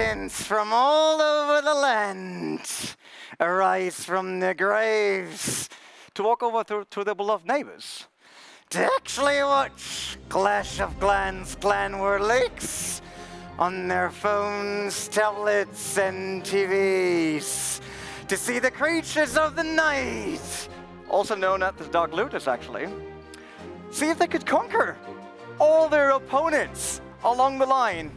skeletons from all over the land arise from their graves to walk over to their beloved neighbors to actually watch Clash of Clans Clan War leaks on their phones, tablets, and TVs to see the creatures of the night, also known as the Dark Looters actually, see if they could conquer all their opponents along the line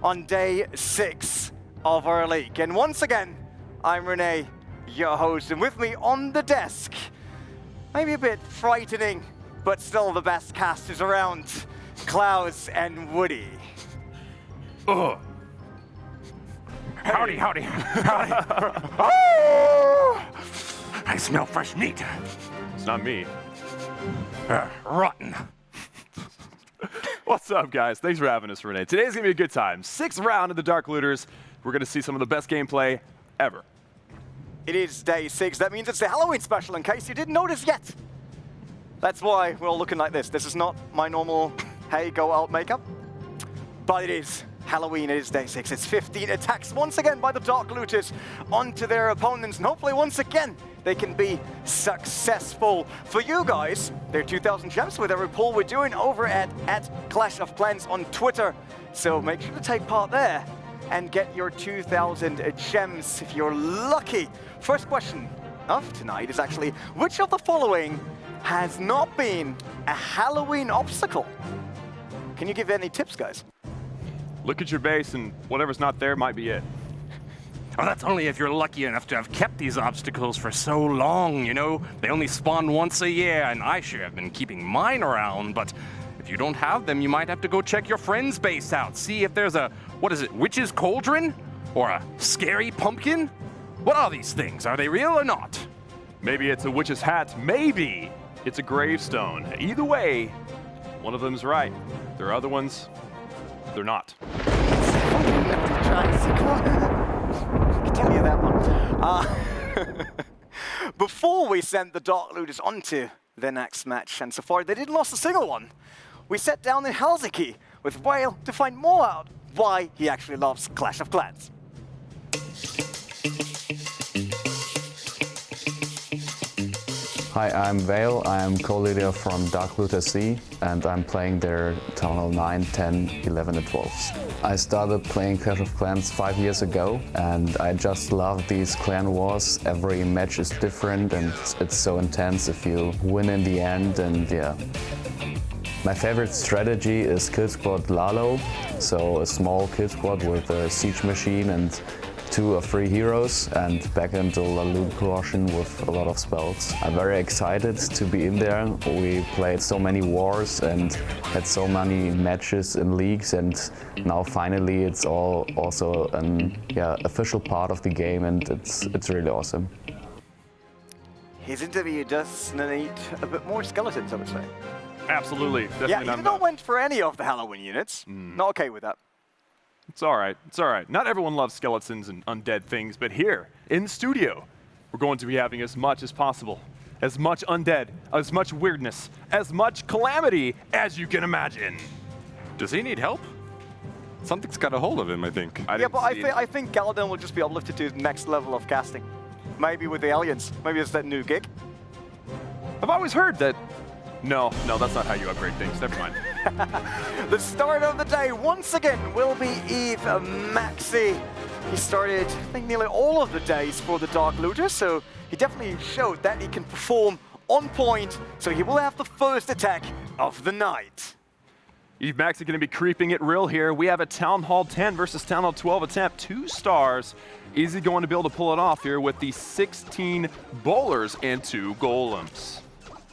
on day 6 of our league. And once again, I'm Renee, your host, and with me on the desk, maybe a bit frightening, but still the best casters around, Klaus and Woody. Ugh. Howdy, howdy, howdy. Oh! I smell fresh meat. It's not me. Rotten. What's up, guys? Thanks for having us, Renee. Today's gonna be a good time. 6th round of the Dark Looters. We're gonna see some of the best gameplay ever. It is day 6. That means it's the Halloween special, in case you didn't notice yet. That's why we're all looking like this. This is not my normal, hey, go out makeup. But it is Halloween, it is day 6. It's 15 attacks once again by the Dark Looters onto their opponents. And hopefully once again, they can be successful. For you guys, they're 2,000 gems with every poll we're doing over at Clash of Clans on Twitter. So make sure to take part there and get your 2,000 gems if you're lucky. First question of tonight is actually, which of the following has not been a Halloween obstacle? Can you give any tips, guys? Look at your base, and whatever's not there might be it. Well, that's only if you're lucky enough to have kept these obstacles for so long, you know? They only spawn once a year, and I sure have been keeping mine around, but if you don't have them, you might have to go check your friend's base out, see if there's a, what is it, witch's cauldron? Or a scary pumpkin? What are these things? Are they real or not? Maybe it's a witch's hat. Maybe it's a gravestone. Either way, one of them's right. There are other ones, they're not. I can tell you that one. Before we sent the Dark Looters onto their next match, and so far they didn't lost a single one, we sat down in Helsinki with Vale to find more out why he actually loves Clash of Clans. Hi, I'm Vale. I'm co-leader from Dark Looter C, and I'm playing their Town Hall 9, 10, 11, and 12. I started playing Clash of Clans 5 years ago, and I just love these clan wars. Every match is different, and it's so intense if you win in the end, and yeah. My favorite strategy is Kill Squad Lalo, so a small kill squad with a siege machine and 2 or 3 heroes, and back into a loot portion with a lot of spells. I'm very excited to be in there. We played so many wars and had so many matches in leagues, and now finally it's all also an official part of the game, and it's really awesome. His interview does need a bit more skeletons, I would say. Absolutely. Definitely Yeah, he not went for any of the Halloween units. Not okay with that. It's all right. It's all right. Not everyone loves skeletons and undead things, but here in the studio, we're going to be having as much as possible. As much undead, as much weirdness, as much calamity as you can imagine. Does he need help? Something's got a hold of him, I think. I think Galadin will just be uplifted to the next level of casting. Maybe with the aliens. Maybe it's that new gig. I've always heard that. No, that's not how you upgrade things. Never mind. The start of the day, once again, will be Eve Maxi. He started, I think, nearly all of the days for the Dark Looters, so he definitely showed that he can perform on point, so he will have the first attack of the night. Eve Maxi going to be creeping it real here. We have a Town Hall 10 versus Town Hall 12 attempt. 2 stars. Is he going to be able to pull it off here with the 16 bowlers and 2 golems?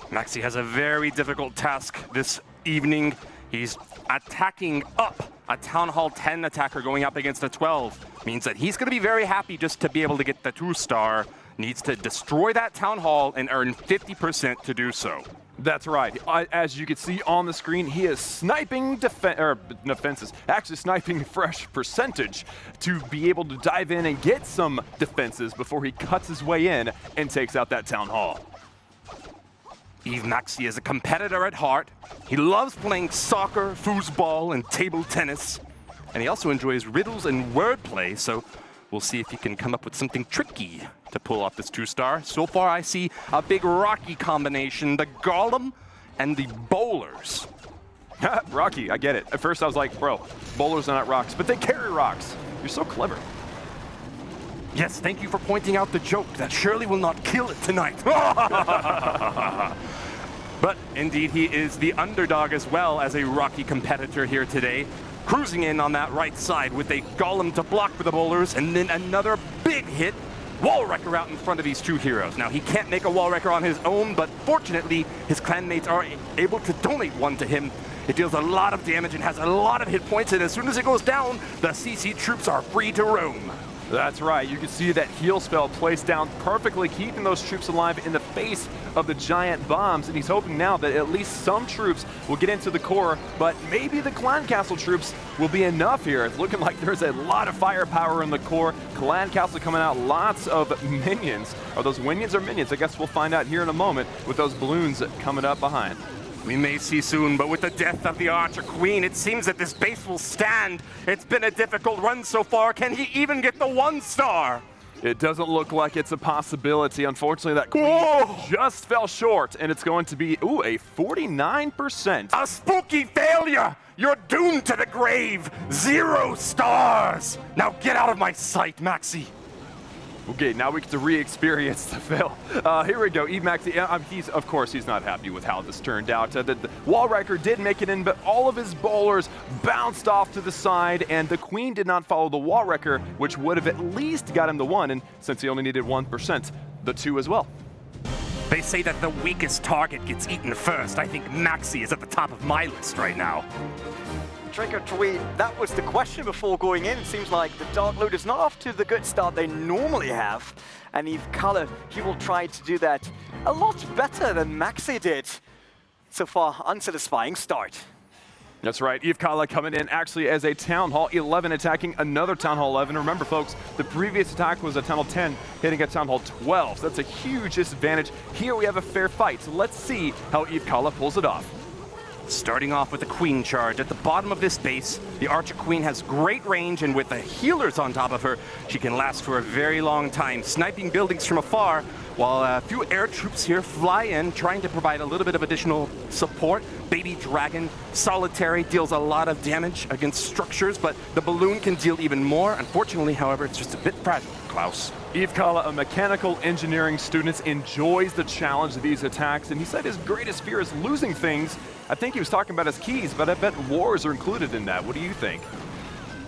Maxi has a very difficult task this evening. He's attacking up a Town Hall 10 attacker going up against a 12. Means that he's going to be very happy just to be able to get the 2-star. Needs to destroy that Town Hall and earn 50% to do so. That's right. As you can see on the screen, he is sniping defenses, actually sniping fresh percentage to be able to dive in and get some defenses before he cuts his way in and takes out that Town Hall. Eve Maxi is a competitor at heart. He loves playing soccer, foosball, and table tennis. And he also enjoys riddles and wordplay, so we'll see if he can come up with something tricky to pull off this 2-star. So far, I see a big rocky combination, the Golem and the Bowlers. Rocky, I get it. At first I was like, bro, bowlers are not rocks, but they carry rocks. You're so clever. Yes, thank you for pointing out the joke that surely will not kill it tonight. But indeed, he is the underdog as well as a rocky competitor here today. Cruising in on that right side with a Golem to block for the bowlers, and then another big hit. Wall Wrecker out in front of these two heroes. Now, he can't make a Wall Wrecker on his own, but fortunately, his clanmates are able to donate one to him. It deals a lot of damage and has a lot of hit points, and as soon as it goes down, the CC troops are free to roam. That's right. You can see that heal spell placed down perfectly, keeping those troops alive in the face of the giant bombs. And he's hoping now that at least some troops will get into the core, but maybe the Clan Castle troops will be enough here. It's looking like there's a lot of firepower in the core. Clan Castle coming out, lots of minions. Are those minions or minions? I guess we'll find out here in a moment with those balloons coming up behind. We may see soon, but with the death of the Archer Queen, it seems that this base will stand. It's been a difficult run so far. Can he even get the 1-star? It doesn't look like it's a possibility. Unfortunately, that queen just fell short, and it's going to be, ooh, a 49%. A spooky failure! You're doomed to the grave! 0 stars! Now get out of my sight, Maxi! Okay, now we get to re-experience the fail. Here we go, Maxi. Of course, he's not happy with how this turned out. The Wall Wrecker did make it in, but all of his bowlers bounced off to the side, and the Queen did not follow the Wall Wrecker, which would have at least got him the 1, and since he only needed 1%, the 2 as well. They say that the weakest target gets eaten first. I think Maxi is at the top of my list right now. Trick or treat, that was the question before going in. It seems like the Dark Lord is not off to the good start they normally have. And if Kalle, he will try to do that a lot better than Maxi did. So far, unsatisfying start. That's right, Kalle coming in actually as a Town Hall 11 attacking another Town Hall 11. Remember folks, the previous attack was a Town Hall 10 hitting a Town Hall 12. So that's a huge disadvantage. Here we have a fair fight. So let's see how Kalle pulls it off. Starting off with the Queen charge. At the bottom of this base, the Archer Queen has great range, and with the healers on top of her, she can last for a very long time, sniping buildings from afar, while a few air troops here fly in, trying to provide a little bit of additional support. Baby Dragon, solitary, deals a lot of damage against structures, but the balloon can deal even more. Unfortunately, however, it's just a bit fragile, Klaus. Kalle, a mechanical engineering student, enjoys the challenge of these attacks, and he said his greatest fear is losing things. I think he was talking about his keys, but I bet wars are included in that. What do you think?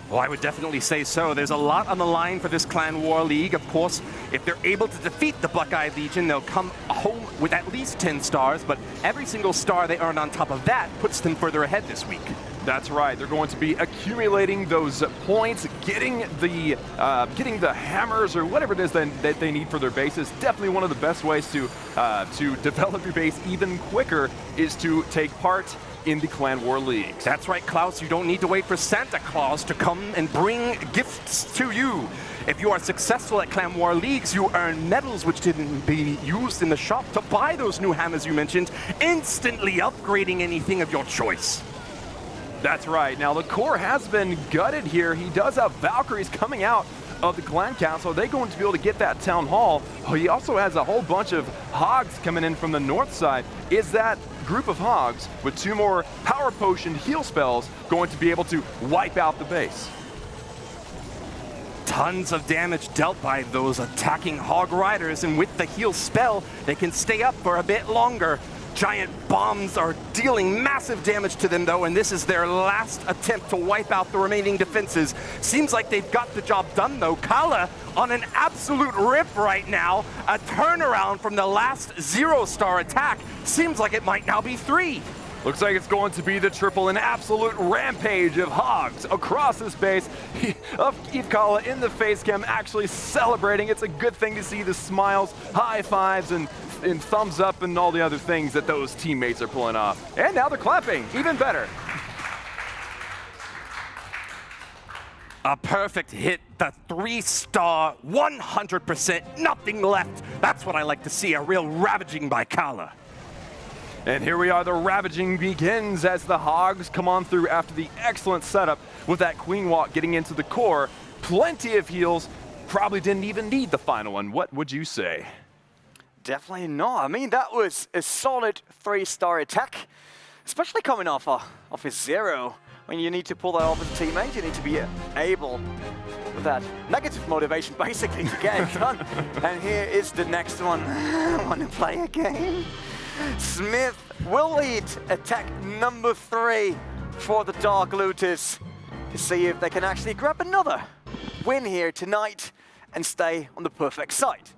Well, I would definitely say so. There's a lot on the line for this Clan War League. Of course, if they're able to defeat the Buckeye Legion, they'll come home with at least 10 stars, but every single star they earn on top of that puts them further ahead this week. That's right. They're going to be accumulating those points, getting the hammers or whatever it is that they need for their bases. Definitely one of the best ways to develop your base even quicker is to take part in the Clan War League. That's right, Klaus. You don't need to wait for Santa Claus to come and bring gifts to you. If you are successful at Clan War Leagues, you earn medals which can be used in the shop to buy those new hammers you mentioned, instantly upgrading anything of your choice. That's right. Now, the core has been gutted here. He does have Valkyries coming out of the Clan Castle. Are they going to be able to get that Town Hall? Oh, he also has a whole bunch of Hogs coming in from the north side. Is that group of Hogs with 2 more Power Potion heal spells going to be able to wipe out the base? Tons of damage dealt by those attacking Hog Riders, and with the heal spell, they can stay up for a bit longer. Giant bombs are dealing massive damage to them though, and this is their last attempt to wipe out the remaining defenses. Seems like they've got the job done though. Kalle on an absolute rip right now. A turnaround from the last 0-star attack. Seems like it might now be 3. Looks like it's going to be the triple, an absolute rampage of Hogs across this base. Of Kalle in the face cam actually celebrating. It's a good thing to see the smiles, high fives, and thumbs up and all the other things that those teammates are pulling off. And now they're clapping, even better. A perfect hit, the 3-star, 100%, nothing left. That's what I like to see, a real ravaging by Kalle. And here we are, the ravaging begins as the hogs come on through after the excellent setup with that queen walk getting into the core. Plenty of heals, probably didn't even need the final one. What would you say? Definitely not. I mean, that was a solid 3-star attack, especially coming off his 0. When you need to pull that off as a teammate, you need to be able, with that negative motivation, basically, to get it done. And here is the next one. I want to play a game. Smith will lead attack number 3 for the Dark Looters to see if they can actually grab another win here tonight and stay on the perfect side.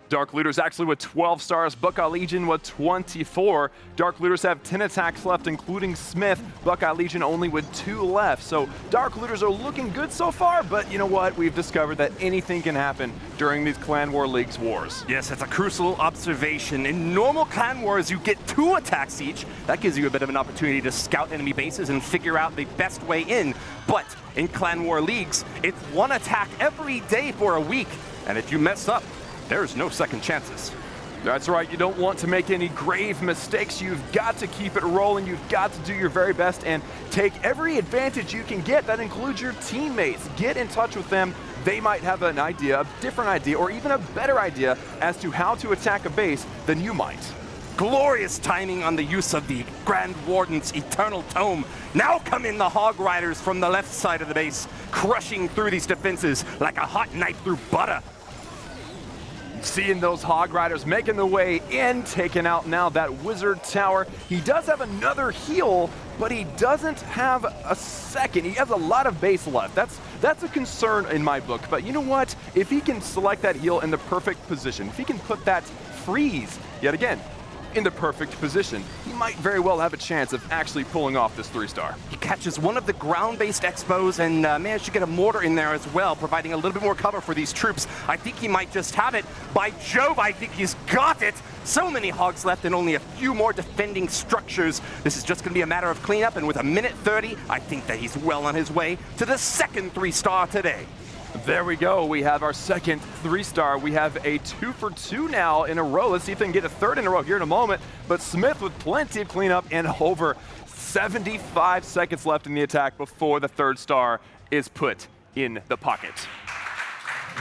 Dark Looters actually with 12 stars, Buckeye Legion with 24. Dark Looters have 10 attacks left, including Smith. Buckeye Legion only with 2 left. So Dark Looters are looking good so far, but you know what? We've discovered that anything can happen during these Clan War Leagues wars. Yes, that's a crucial observation. In normal Clan Wars, you get 2 attacks each. That gives you a bit of an opportunity to scout enemy bases and figure out the best way in. But in Clan War Leagues, it's 1 attack every day for a week. And if you mess up, there's no second chances. That's right, you don't want to make any grave mistakes. You've got to keep it rolling. You've got to do your very best and take every advantage you can get. That includes your teammates. Get in touch with them. They might have an idea, a different idea, or even a better idea as to how to attack a base than you might. Glorious timing on the use of the Grand Warden's Eternal Tome. Now come in the Hog Riders from the left side of the base, crushing through these defenses like a hot knife through butter. Seeing those Hog Riders making their way in, taking out now that Wizard Tower. He does have another heal, but he doesn't have a second. He has a lot of base left. That's a concern in my book. But you know what? If he can select that heal in the perfect position, if he can put that freeze, yet again, in the perfect position, he might very well have a chance of actually pulling off this 3-star. He catches one of the ground-based expos and managed to get a mortar in there as well, providing a little bit more cover for these troops. I think he might just have it. By Jove, I think he's got it. So many hogs left and only a few more defending structures. This is just going to be a matter of cleanup, and with a minute 30, I think that he's well on his way to the second 3-star today. There we go. We have our second 3-star. We have a 2 for 2 now in a row. Let's see if they can get a third in a row here in a moment. But Smith with plenty of cleanup and over 75 seconds left in the attack before the 3rd star is put in the pocket.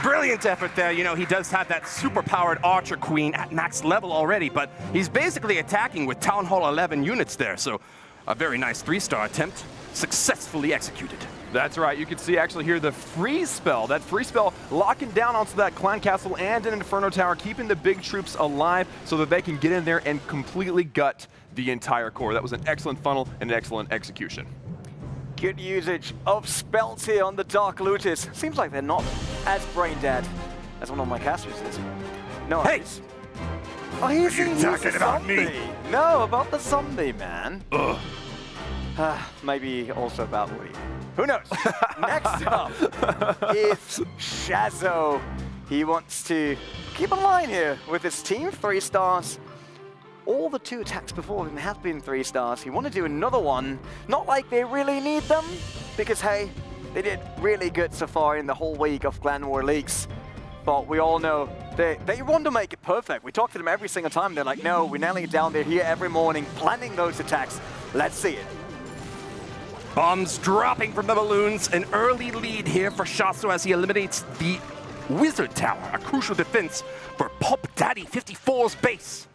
Brilliant effort there. You know, he does have that super-powered Archer Queen at max level already, but he's basically attacking with Town Hall 11 units there. So a very nice 3-star attempt, successfully executed. That's right. You can see actually here the freeze spell. That freeze spell locking down onto that clan castle and an Inferno Tower, keeping the big troops alive so that they can get in there and completely gut the entire core. That was an excellent funnel and an excellent execution. Good usage of spells here on the Dark Looters. Seems like they're not as brain dead as one of my casters is. No, hey! Oh, he's talking about me? No, about the zombie, man. Ugh. Maybe also about Woody. Who knows? Next up is Shazo. He wants to keep a line here with his team, 3 stars. All the 2 attacks before him have been 3 stars. He want to do another one. Not like they really need them, because hey, they did really good so far in the whole week of Clan War Leagues. But we all know they want to make it perfect. We talk to them every single time. They're like, no, we're nailing it down. They're here every morning, planning those attacks. Let's see it. Bombs dropping from the balloons. An early lead here for Shazo as he eliminates the Wizard Tower, a crucial defense for Pop Daddy 54's base.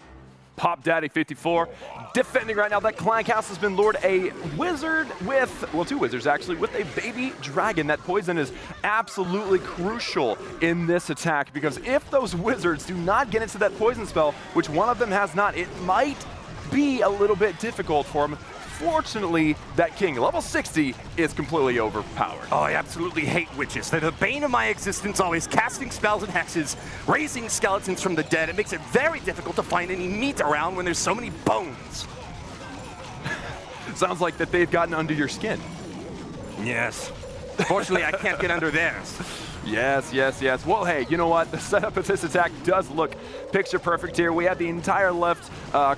Pop Daddy 54 defending right now. That clan castle has been lured. A wizard with, well, 2 wizards actually, with a baby dragon. That poison is absolutely crucial in this attack, because if those wizards do not get into that poison spell, which one of them has not, it might be a little bit difficult for him. Fortunately, that king, level 60, is completely overpowered. Oh, I absolutely hate witches. They're the bane of my existence, always casting spells and hexes, raising skeletons from the dead. It makes it very difficult to find any meat around when there's so many bones. Sounds like that they've gotten under your skin. Yes. Fortunately, I can't get under theirs. Yes, yes, yes. Well, hey, you know what? The setup of this attack does look picture perfect here. We have the entire left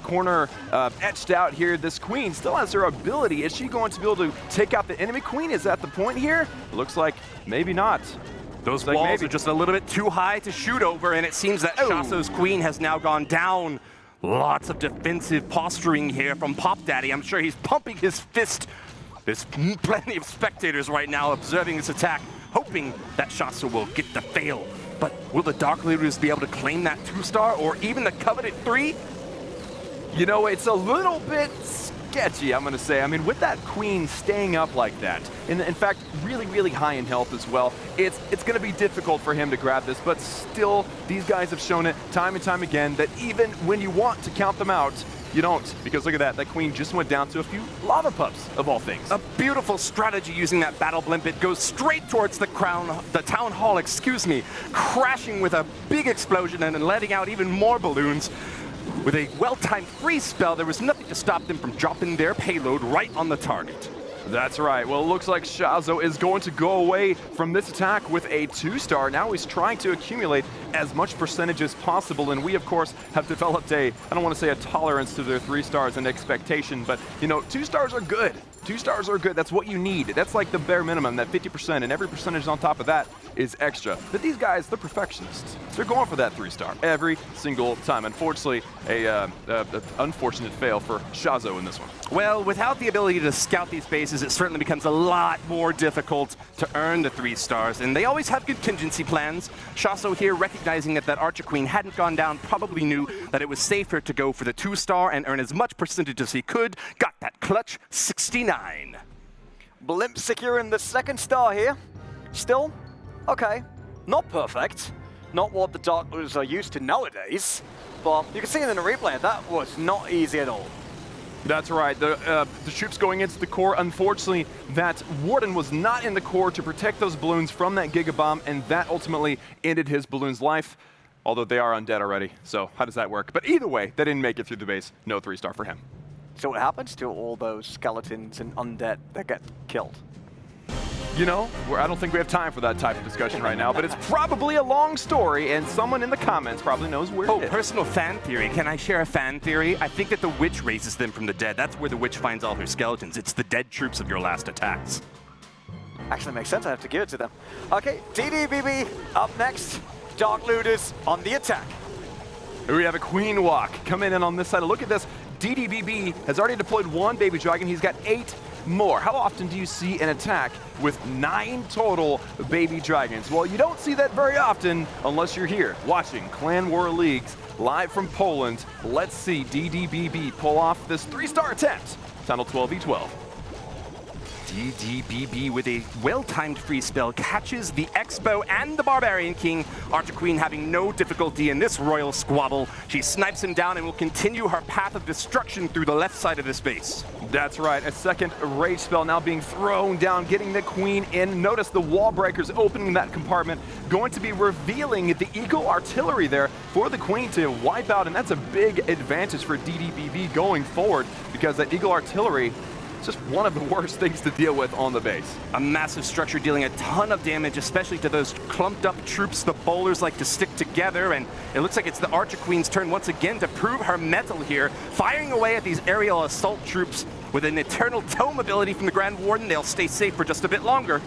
corner etched out here. This queen still has her ability. Is she going to be able to take out the enemy queen? Is that the point here? Looks like maybe not. Those walls are just a little bit too high to shoot over, and it seems that Shazo's queen has now gone down. Lots of defensive posturing here from Pop Daddy. I'm sure he's pumping his fist. There's plenty of spectators right now observing this attack, hoping that Shaso will get the fail. But will the Dark Looters be able to claim that 2-star or even the coveted 3? You know, it's a little bit sketchy, I'm going to say. I mean, with that queen staying up like that, and in fact, really, really high in health as well, it's going to be difficult for him to grab this, but still, these guys have shown it time and time again that even when you want to count them out, you don't, because look at that. That queen just went down to a few lava pups, of all things. A beautiful strategy using that battle blimp. It goes straight towards the town hall, excuse me, crashing with a big explosion and then letting out even more balloons. With a well-timed freeze spell, there was nothing to stop them from dropping their payload right on the target. That's right. Well, it looks like Shaso is going to go away from this attack with a 2-star. Now he's trying to accumulate as much percentage as possible, and we, of course, have developed I don't want to say a tolerance to their 3 stars and expectation, but, you know, 2 stars are good. 2 stars are good. That's what you need. That's like the bare minimum, that 50%, and every percentage on top of that is extra. But these guys, they're perfectionists. They're going for that 3-star every single time. Unfortunately, a unfortunate fail for Shaso in this one. Well, without the ability to scout these bases, it certainly becomes a lot more difficult to earn the 3 stars, and they always have contingency plans. Shaso here, recognizing that Archer Queen hadn't gone down, probably knew that it was safer to go for the 2-star and earn as much percentage as he could. Got that clutch 69. Blimp securing the 2nd star here. Still, okay, not perfect. Not what the Dark Looters are used to nowadays. But you can see in the replay, that was not easy at all. That's right. The troops going into the core, unfortunately, that Warden was not in the core to protect those balloons from that Giga Bomb, and that ultimately ended his balloon's life, although they are undead already. So how does that work? But either way, they didn't make it through the base. No 3-star for him. So what happens to all those skeletons and undead that get killed? You know, I don't think we have time for that type of discussion right now, but it's probably a long story, and someone in the comments probably knows where it is. Personal fan theory. Can I share a fan theory? I think that the witch raises them from the dead. That's where the witch finds all her skeletons. It's the dead troops of your last attacks. Actually makes sense, I have to give it to them. Okay, Ddbb up next. Dark Looters on the attack. Here we have a Queen Walk coming in on this side. Look at this. Ddbb has already deployed 1 baby dragon. He's got 8 more. How often do you see an attack with 9 total baby dragons? Well, you don't see that very often unless you're here watching Clan War Leagues live from Poland. Let's see Ddbb pull off this 3-star attempt. Tunnel 12v12. Ddbb with a well-timed free spell catches the Expo and the Barbarian King. Archer Queen having no difficulty in this royal squabble. She snipes him down and will continue her path of destruction through the left side of this base. That's right, a second rage spell now being thrown down, getting the queen in. Notice the wall breakers opening that compartment, going to be revealing the Eagle artillery there for the queen to wipe out, and that's a big advantage for Ddbb going forward, because that Eagle artillery, it's just one of the worst things to deal with on the base. A massive structure dealing a ton of damage, especially to those clumped up troops. The bowlers like to stick together, and it looks like it's the Archer Queen's turn once again to prove her mettle here, firing away at these aerial assault troops. With an Eternal Tome ability from the Grand Warden, they'll stay safe for just a bit longer.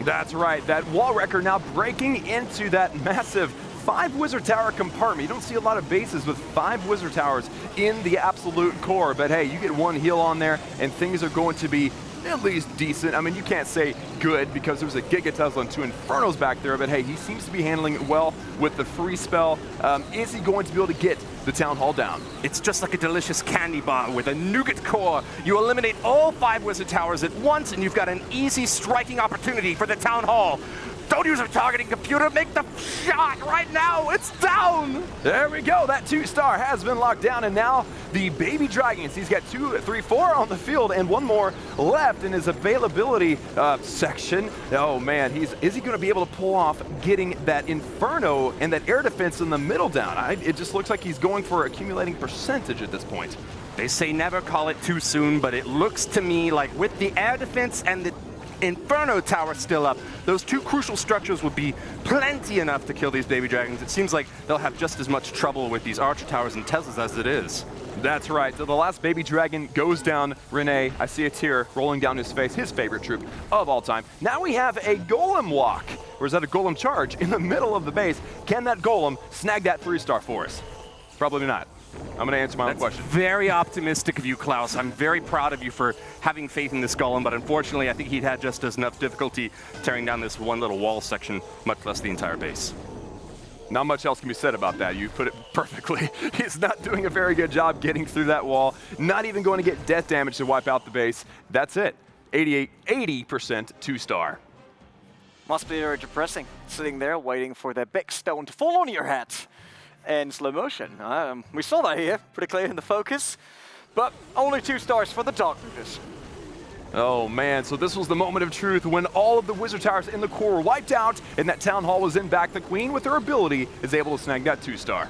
That's right, that wall wrecker now breaking into that massive 5 wizard tower compartment. You don't see a lot of bases with 5 wizard towers in the absolute core, but hey, you get 1 heal on there and things are going to be at least decent. I mean, you can't say good because there was a Giga Tesla and 2 Infernos back there, but hey, he seems to be handling it well with the free spell. Is he going to be able to get the Town Hall down? It's just like a delicious candy bar with a nougat core. You eliminate all 5 wizard towers at once and you've got an easy striking opportunity for the Town Hall. Don't use a targeting computer, make the shot right now, it's down! There we go, that 2-star has been locked down, and now the baby dragons, he's got 2, 3, 4 on the field, and 1 more left in his availability section. Oh man, is he gonna be able to pull off getting that Inferno and that air defense in the middle down? It just looks like he's going for accumulating percentage at this point. They say never call it too soon, but it looks to me like with the air defense and the Inferno Tower still up, those 2 crucial structures would be plenty enough to kill these baby dragons. It seems like they'll have just as much trouble with these Archer Towers and Teslas as it is. That's right. So the last baby dragon goes down. Renee, I see a tear rolling down his face, his favorite troop of all time. Now we have a golem walk, or is that a golem charge in the middle of the base? Can that golem snag that 3-star for us? Probably not. I'm going to answer my own question. Very optimistic of you, Klaus. I'm very proud of you for having faith in this golem, but unfortunately, I think he'd had just as enough difficulty tearing down this one little wall section, much less the entire base. Not much else can be said about that. You put it perfectly. He's not doing a very good job getting through that wall, not even going to get death damage to wipe out the base. That's it. 80% 2-star. Must be very depressing, sitting there waiting for that big stone to fall on your head in slow motion. We saw that here, pretty clear in the focus, but only 2 stars for the Dark Looters. Oh man, so this was the moment of truth when all of the wizard towers in the core were wiped out and that town hall was in back. The queen, with her ability, is able to snag that 2-star.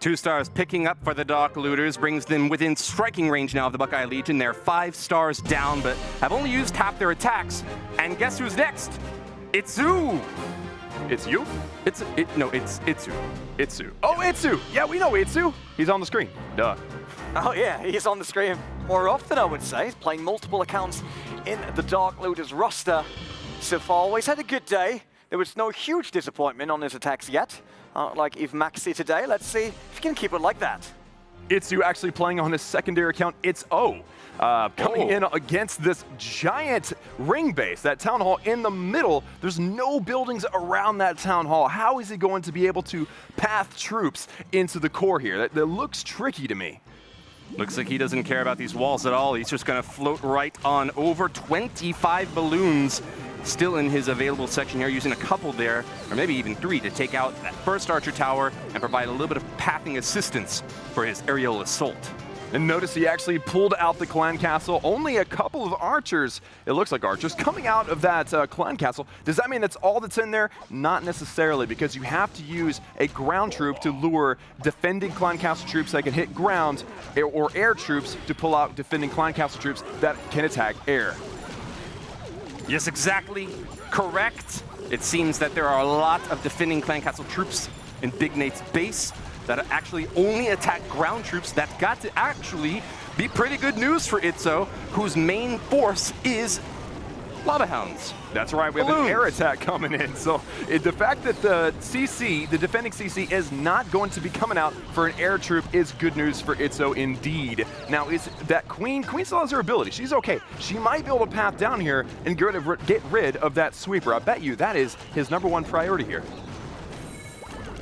2 stars picking up for the Dark Looters brings them within striking range now of the Buckeye Legion. They're 5 stars down, but have only used half their attacks. And guess who's next? Itsu! It's you? No, it's Itsu. Itsu. Oh, Itsu! Yeah, we know Itsu. He's on the screen. Duh. Oh yeah, he's on the screen more often, I would say. He's playing multiple accounts in the Dark Looters roster so far. Always had a good day. There was no huge disappointment on his attacks yet. Like if Maxi today, let's see if he can keep it like that. Itsu actually playing on his secondary account, Itsu. Coming in against this giant ring base, that town hall in the middle. There's no buildings around that town hall. How is he going to be able to path troops into the core here? That looks tricky to me. Looks like he doesn't care about these walls at all. He's just going to float right on over. 25 balloons still in his available section here, using a couple there, or maybe even 3, to take out that first archer tower and provide a little bit of pathing assistance for his aerial assault. And notice he actually pulled out the clan castle. Only a couple of archers, it looks like archers, coming out of that clan castle. Does that mean that's all that's in there? Not necessarily, because you have to use a ground troop to lure defending clan castle troops that can hit ground, or air troops to pull out defending clan castle troops that can attack air. Yes, exactly correct. It seems that there are a lot of defending clan castle troops in Big Nate's base that actually only attack ground troops. That got to actually be pretty good news for Itsu, whose main force is lava hounds. That's right, we have an air attack coming in. So the fact that the CC, the defending CC, is not going to be coming out for an air troop is good news for Itsu indeed. Now, is that Queen still has her ability. She's okay. She might be able to path down here and get rid of that sweeper. I bet you that is his #1 priority here.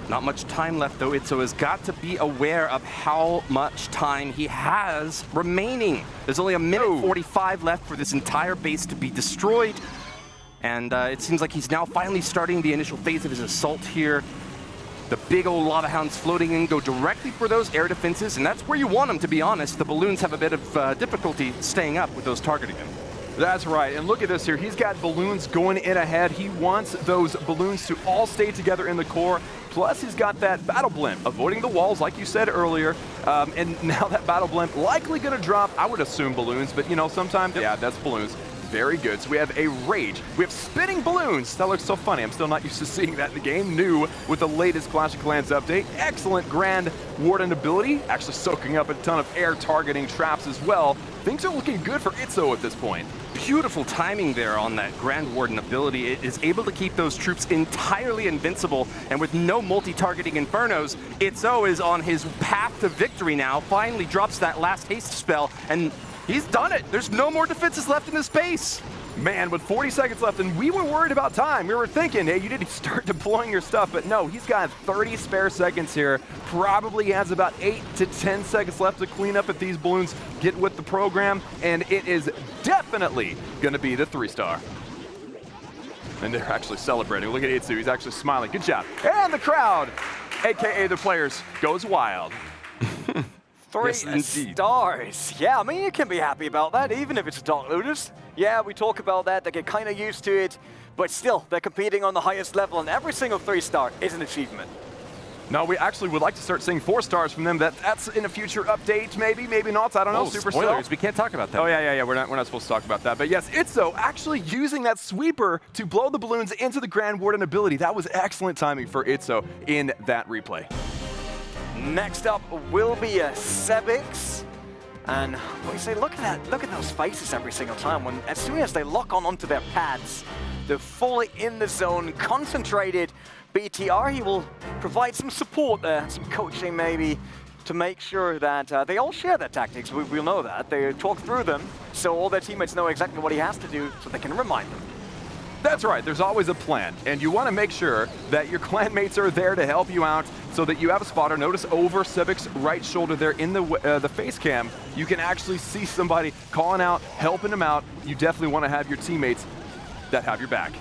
Not much time left, though. Itsu has got to be aware of how much time he has remaining. There's only 1:45 left for this entire base to be destroyed. And it seems like he's now finally starting the initial phase of his assault here. The big old lava hounds floating in go directly for those air defenses, and that's where you want them, to be honest. The balloons have a bit of difficulty staying up with those targeting them. That's right, and look at this here. He's got balloons going in ahead. He wants those balloons to all stay together in the core. Plus, he's got that battle blimp, avoiding the walls, like you said earlier. And now that battle blimp likely going to drop, I would assume, balloons. But, you know, sometimes, yeah, that's balloons. Very good. So we have a rage. We have spinning balloons. That looks so funny. I'm still not used to seeing that in the game. New with the latest Clash of Clans update. Excellent Grand Warden ability. Actually soaking up a ton of air targeting traps as well. Things are looking good for Itsu at this point. Beautiful timing there on that Grand Warden ability. It is able to keep those troops entirely invincible, and with no multi-targeting infernos, Itsu is on his path to victory now. Finally drops that last haste spell, and he's done it. There's no more defenses left in this base. Man, with 40 seconds left, and we were worried about time. We were thinking, hey, you need to start deploying your stuff, but no, he's got 30 spare seconds here. Probably has about 8 to 10 seconds left to clean up if these balloons get with the program, and it is definitely going to be the 3-star. And they're actually celebrating. Look at Itsu, he's actually smiling. Good job. And the crowd, AKA the players, goes wild. 3 stars. Yeah, I mean, you can be happy about that, even if it's Dark Looters. Yeah, we talk about that, they get kind of used to it, but still, they're competing on the highest level, and every single 3-star is an achievement. No, we actually would like to start seeing 4 stars from them. That's in a future update, maybe not. I don't know. Super spoilers. We can't talk about that. Oh yeah. We're not supposed to talk about that. But yes, Itsu actually using that sweeper to blow the balloons into the Grand Warden ability. That was excellent timing for Itsu in that replay. Next up will be a Civics. And what you say, look at those faces every single time. As soon as they lock onto their pads, they're fully in the zone, concentrated BTR, he will provide some support there, some coaching maybe, to make sure that they all share their tactics. We'll know that. They talk through them, so all their teammates know exactly what he has to do, so they can remind them. That's right, there's always a plan, and you want to make sure that your clanmates are there to help you out so that you have a spotter. Notice over Civics' right shoulder there in the face cam, you can actually see somebody calling out, helping him out. You definitely want to have your teammates that have your back.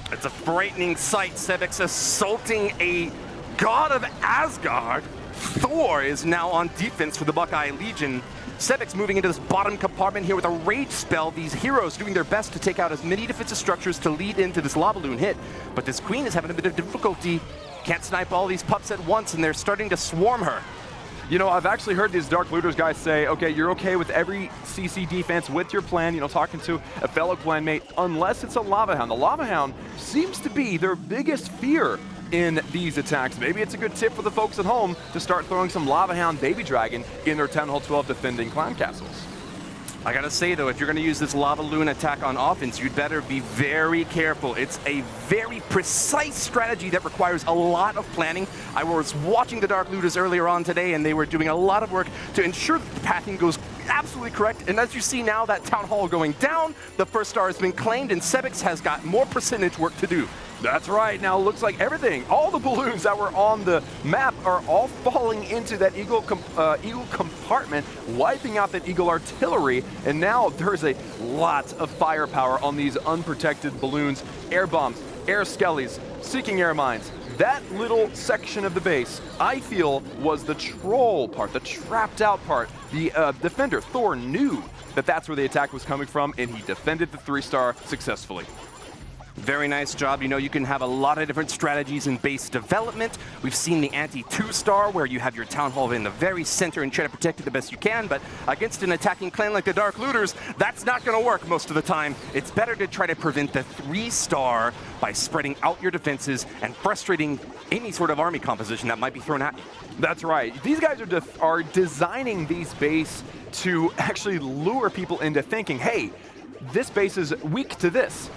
It's a frightening sight. Civics assaulting a god of Asgard. Thor is now on defense for the Buckeye Legion. Civics moving into this bottom compartment here with a rage spell. These heroes doing their best to take out as many defensive structures to lead into this lava balloon hit. But this queen is having a bit of difficulty. Can't snipe all these pups at once, and they're starting to swarm her. You know, I've actually heard these Dark Looters guys say, okay, you're okay with every CC defense with your plan, you know, talking to a fellow clanmate, unless it's a Lava Hound. The Lava Hound seems to be their biggest fear in these attacks. Maybe it's a good tip for the folks at home to start throwing some Lava Hound Baby Dragon in their Town Hall 12 defending clan castles. I gotta say though, if you're gonna use this Lava Loon attack on offense, you'd better be very careful. It's a very precise strategy that requires a lot of planning. I was watching the Dark Looters earlier on today, and they were doing a lot of work to ensure that the pathing goes absolutely correct. And as you see now, that Town Hall going down, the first star has been claimed, and Civics has got more percentage work to do. That's right. Now it looks like everything, all the balloons that were on the map are all falling into that Eagle compartment, wiping out that Eagle artillery, and now there's a lot of firepower on these unprotected balloons. Air bombs, air skellies, seeking air mines. That little section of the base, I feel, was the troll part, the trapped out part. The defender, Thor, knew that that's where the attack was coming from, and he defended the 3-star successfully. Very nice job. You know, you can have a lot of different strategies in base development. We've seen the anti-2-star where you have your Town Hall in the very center and try to protect it the best you can, but against an attacking clan like the Dark Looters, that's not going to work most of the time. It's better to try to prevent the 3-star by spreading out your defenses and frustrating any sort of army composition that might be thrown at you. That's right. These guys are designing these base to actually lure people into thinking, hey, this base is weak to this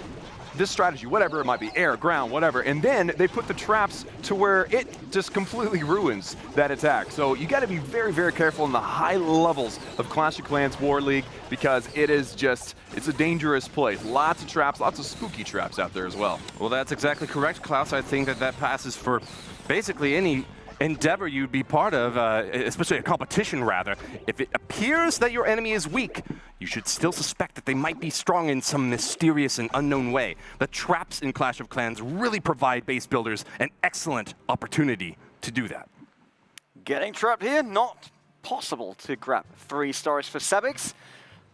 strategy, whatever it might be, air, ground, whatever, and then they put the traps to where it just completely ruins that attack. So you got to be very, very careful in the high levels of Clash of Clans War League, because it's a dangerous place. Lots of traps, lots of spooky traps out there as well. Well, that's exactly correct, Klaus. I think that passes for basically any endeavor you'd be part of, especially a competition rather. If it appears that your enemy is weak, you should still suspect that they might be strong in some mysterious and unknown way. The traps in Clash of Clans really provide base builders an excellent opportunity to do that. Getting trapped here, not possible to grab 3 stars for Civics.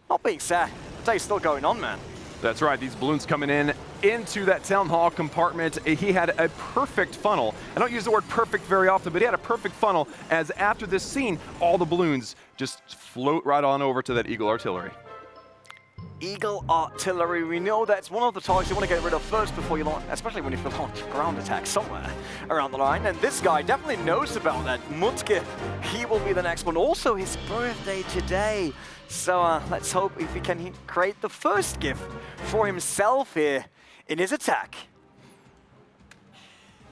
Not being sad, the day's still going on, man. That's right, these balloons coming in into that Town Hall compartment. He had a perfect funnel. I don't use the word perfect very often, but he had a perfect funnel, as after this scene, all the balloons just float right on over to that Eagle artillery. Eagle artillery, we know that's one of the targets you want to get rid of first before you launch, especially when you launch ground attack somewhere around the line. And this guy definitely knows about that. Mudtke, he will be the next one. Also his birthday today. So let's hope if he can create the first gift for himself here in his attack.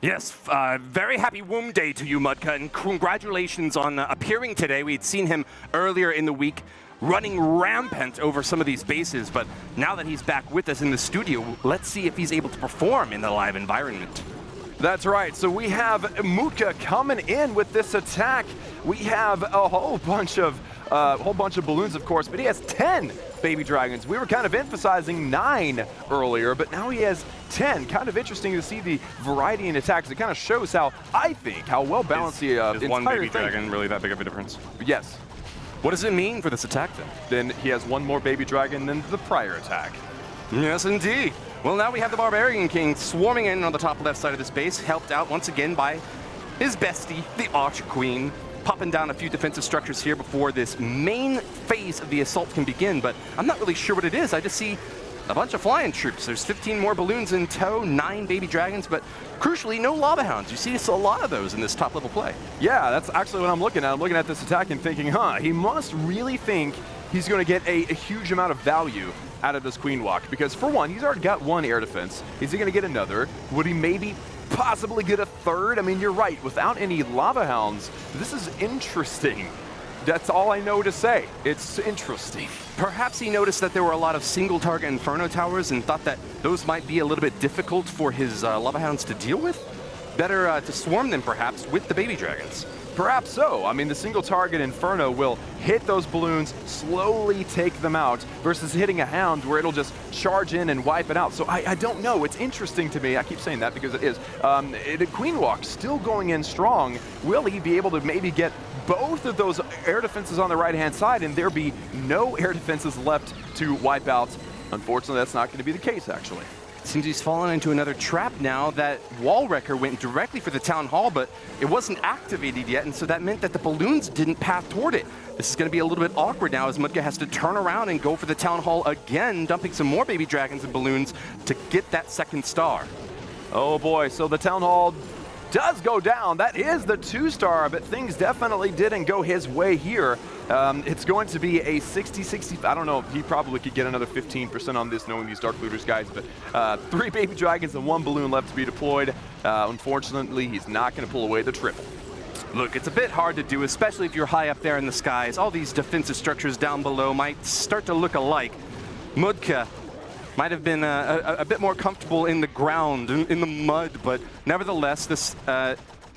Yes, very happy womb day to you, Mudtke, and congratulations on appearing today. We'd seen him earlier in the week running rampant over some of these bases, but now that he's back with us in the studio, let's see if he's able to perform in the live environment. That's right, so we have Mudtke coming in with this attack. We have a whole bunch of balloons, of course, but he has 10 baby dragons. We were kind of emphasizing 9 earlier, but now he has 10. Kind of interesting to see the variety in attacks. It kind of shows how, I think, how well balanced the entire Is one baby thing. dragon really that big of a difference? Yes. What does it mean for this attack, then? Then he has 1 more baby dragon than the prior attack. Yes, indeed. Well, now we have the Barbarian King swarming in on the top left side of this base, helped out once again by his bestie, the Arch Queen, popping down a few defensive structures here before this main phase of the assault can begin, but I'm not really sure what it is. I just see a bunch of flying troops. There's 15 more balloons in tow, 9 baby dragons, but crucially, no lava hounds. You see a lot of those in this top level play. Yeah, that's actually what I'm looking at. I'm looking at this attack and thinking, he must really think he's going to get a huge amount of value out of this Queen Walk, because for one, he's already got 1 air defense. Is he going to get another? Would he maybe possibly get a third. I mean, you're right. Without any lava hounds, this is interesting. That's all I know to say. It's interesting. Perhaps he noticed that there were a lot of single target Inferno towers and thought that those might be a little bit difficult for his lava hounds to deal with. Better to swarm them perhaps with the baby dragons. Perhaps so. I mean, the single target Inferno will hit those balloons, slowly take them out, versus hitting a hound where it'll just charge in and wipe it out. So I don't know. It's interesting to me. I keep saying that because it is. The Queen Walk still going in strong. Will he be able to maybe get both of those air defenses on the right-hand side and there be no air defenses left to wipe out? Unfortunately, that's not going to be the case, actually. Seems he's fallen into another trap now. That wall wrecker went directly for the town hall, but it wasn't activated yet, and so that meant that the balloons didn't path toward it. This is going to be a little bit awkward now as Mudtke has to turn around and go for the town hall again, dumping some more baby dragons and balloons to get that second star. Oh boy, so the town hall does go down. That is the 2-star, but things definitely didn't go his way here. It's going to be a 60-60. I don't know. He probably could get another 15% on this, knowing these Dark Looters guys. But 3 baby dragons and 1 balloon left to be deployed. Unfortunately, he's not going to pull away the triple. Look, it's a bit hard to do, especially if you're high up there in the skies. All these defensive structures down below might start to look alike. Mudtke might have been a bit more comfortable in the ground, in the mud, but nevertheless, this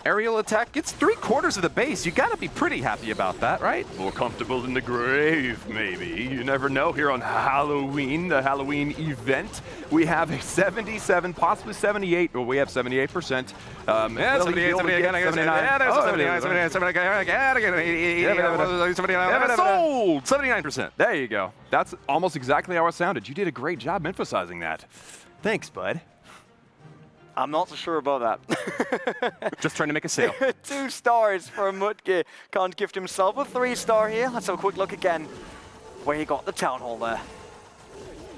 aerial attack gets 3/4 of the base. You gotta be pretty happy about that, right? More comfortable in the grave, maybe. You never know. Here on Halloween, the Halloween event, we have a 77, possibly 78, or we have 78%. Yeah, 78, 79. Sold! 79%. There you go. That's almost exactly how it sounded. You did a great job emphasizing that. Thanks, bud. I'm not so sure about that. Just trying to make a sale. 2 stars for Mudtke. Can't gift himself a 3-star here. Let's have a quick look again where he got the town hall there.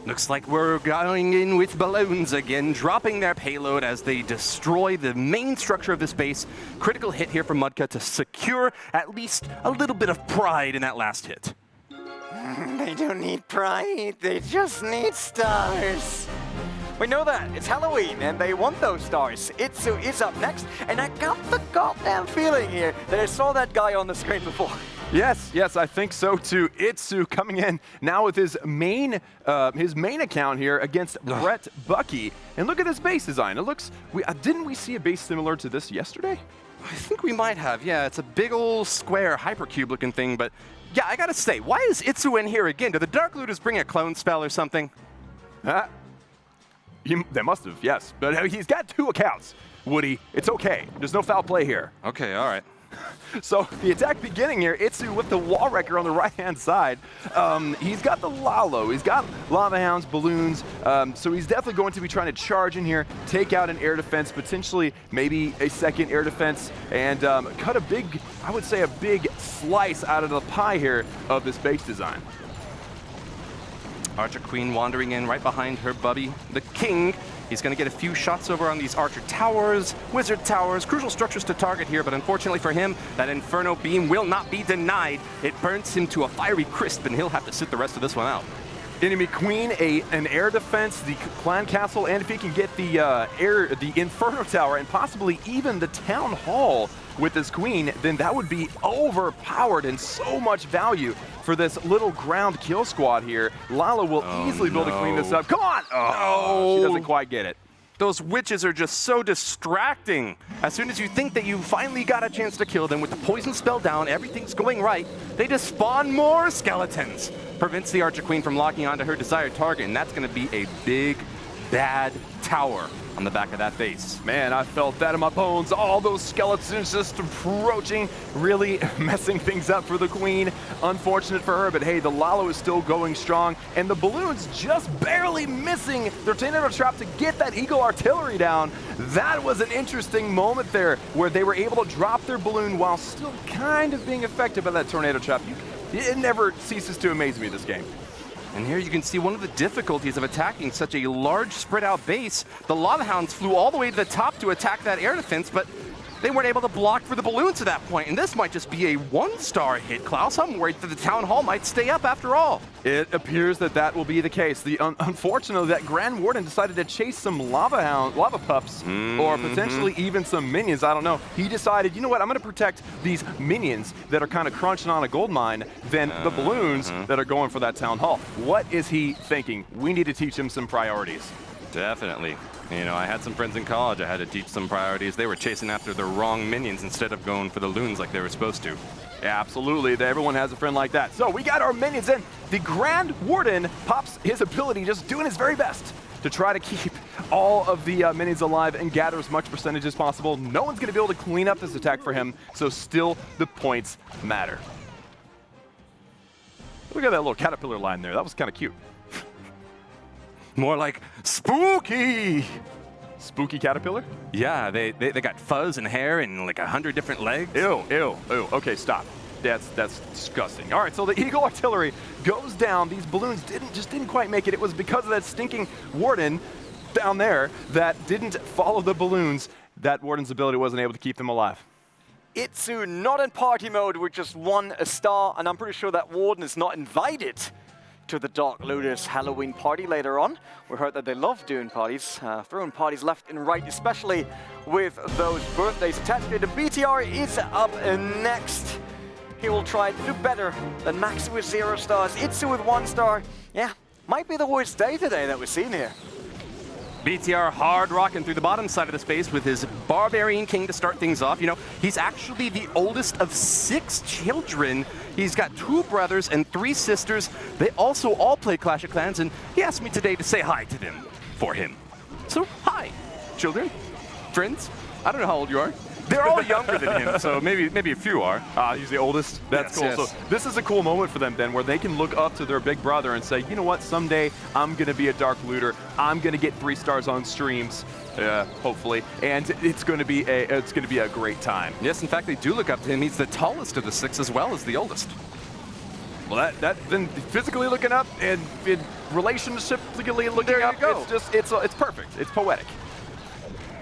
Looks like we're going in with balloons again, dropping their payload as they destroy the main structure of this base. Critical hit here from Mudtke to secure at least a little bit of pride in that last hit. They don't need pride, they just need stars. We know that. It's Halloween, and they want those stars. Itsu is up next, and I got the goddamn feeling here that I saw that guy on the screen before. Yes, I think so too. Itsu coming in now with his main account here against Brett Bucky. And look at this base design. It looks, didn't we see a base similar to this yesterday? I think we might have, yeah. It's a big old square hypercube looking thing, but yeah, I gotta say, why is Itsu in here again? Did the Dark Looters bring a clone spell or something? They must have, yes. But he's got 2 accounts, Woody. It's okay. There's no foul play here. Okay, all right. So the attack beginning here, Itsu with the wall wrecker on the right-hand side. He's got the Lalo, he's got lava hounds, balloons, so he's definitely going to be trying to charge in here, take out an air defense, potentially maybe a second air defense, and cut a big, I would say a big slice out of the pie here of this base design. Archer Queen wandering in right behind her bubby, the King. He's going to get a few shots over on these Archer Towers, Wizard Towers, crucial structures to target here, but unfortunately for him, that Inferno Beam will not be denied. It burns him to a fiery crisp, and he'll have to sit the rest of this one out. Enemy Queen, an air defense, the clan castle, and if he can get the Inferno Tower and possibly even the Town Hall with this Queen, then that would be overpowered and so much value for this little ground kill squad here. Lala will easily be able to clean this up. Come on! Oh, she doesn't quite get it. Those witches are just so distracting. As soon as you think that you finally got a chance to kill them with the poison spell down, everything's going right, they just spawn more skeletons. Prevents the Archer Queen from locking onto her desired target, and that's going to be a big, bad tower on the back of that base. Man, I felt that in my bones. All those skeletons just approaching, really messing things up for the Queen. Unfortunate for her, but hey, the Lalo is still going strong, and the balloons just barely missing their tornado trap to get that Eagle artillery down. That was an interesting moment there, where they were able to drop their balloon while still kind of being affected by that tornado trap. It never ceases to amaze me, this game. And here you can see one of the difficulties of attacking such a large spread out base. The Lava Hounds flew all the way to the top to attack that air defense, but They weren't able to block for the balloons at that point, and this might just be a 1-star hit, Klaus. I'm worried that the Town Hall might stay up after all. It appears that that will be the case. Unfortunately, that Grand Warden decided to chase some lava pups, or potentially even some minions. I don't know. He decided, you know what? I'm going to protect these minions that are kind of crunching on a gold mine than the balloons that are going for that Town Hall. What is he thinking? We need to teach him some priorities. Definitely. You know, I had some friends in college. I had to teach some priorities. They were chasing after the wrong minions instead of going for the loons like they were supposed to. Yeah, absolutely. Everyone has a friend like that. So we got our minions in. The Grand Warden pops his ability, just doing his very best to try to keep all of the minions alive and gather as much percentage as possible. No one's going to be able to clean up this attack for him, so still the points matter. Look at that little caterpillar line there. That was kind of cute. More like spooky. Spooky caterpillar? Yeah, they got fuzz and hair and like 100 different legs. Ew, ew, ew. Okay, stop. That's disgusting. All right, so the Eagle Artillery goes down. These balloons didn't quite make it. It was because of that stinking Warden down there that didn't follow the balloons. That Warden's ability wasn't able to keep them alive. Itsu not in party mode with just 1 star, and I'm pretty sure that Warden is not invited to the Dark Lotus Halloween party later on. We heard that they love doing parties, throwing parties left and right, especially with those birthdays attached to it. The BTR is up next. He will try to do better than Maxi with 0 stars, Itsu with 1 star. Yeah, might be the worst day today that we've seen here. BTR hard rocking through the bottom side of the space with his Barbarian King to start things off. You know, he's actually the oldest of 6 children. He's got 2 brothers and 3 sisters. They also all play Clash of Clans, and he asked me today to say hi to them for him. So, hi, children, friends. I don't know how old you are. They're all younger than him, so maybe a few are. He's the oldest. That's cool. Yes. So this is a cool moment for them then, where they can look up to their big brother and say, you know what? Someday I'm gonna be a Dark Looter. I'm gonna get 3 stars on streams, hopefully, and it's gonna be a great time. Yes, in fact, they do look up to him. He's the tallest of the 6 as well as the oldest. Well, that then physically looking up and in relationshiply looking There you up, go. it's perfect. It's poetic.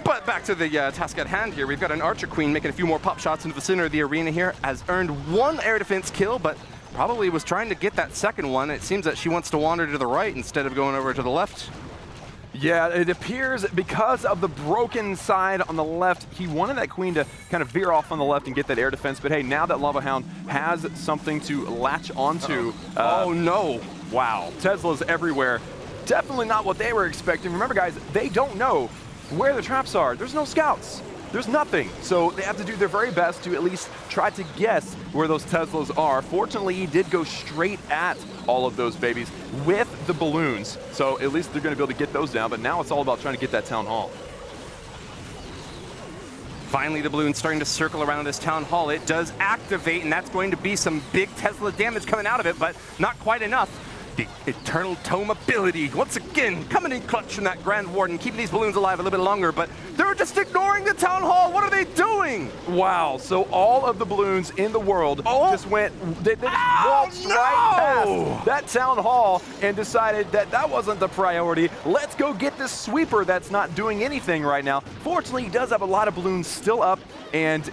But back to the task at hand here. We've got an Archer Queen making a few more pop shots into the center of the arena here. Has earned 1 air defense kill, but probably was trying to get that second one. It seems that she wants to wander to the right instead of going over to the left. Yeah, it appears because of the broken side on the left, he wanted that queen to kind of veer off on the left and get that air defense. But hey, now that Lava Hound has something to latch onto. Oh no. Wow, Teslas everywhere. Definitely not what they were expecting. Remember, guys, they don't know where the traps are. There's no scouts. There's nothing. So they have to do their very best to at least try to guess where those Teslas are. Fortunately, he did go straight at all of those babies with the balloons. So at least they're going to be able to get those down. But now it's all about trying to get that Town Hall. Finally, the balloon's starting to circle around this Town Hall. It does activate, and that's going to be some big Tesla damage coming out of it, but not quite enough. The Eternal Tome ability, once again, coming in clutch from that Grand Warden, keeping these balloons alive a little bit longer, but they're just ignoring the Town Hall. What are they doing? Wow, so all of the balloons in the world just went, they just waltzed right past that Town Hall and decided that that wasn't the priority. Let's go get this sweeper that's not doing anything right now. Fortunately, he does have a lot of balloons still up, and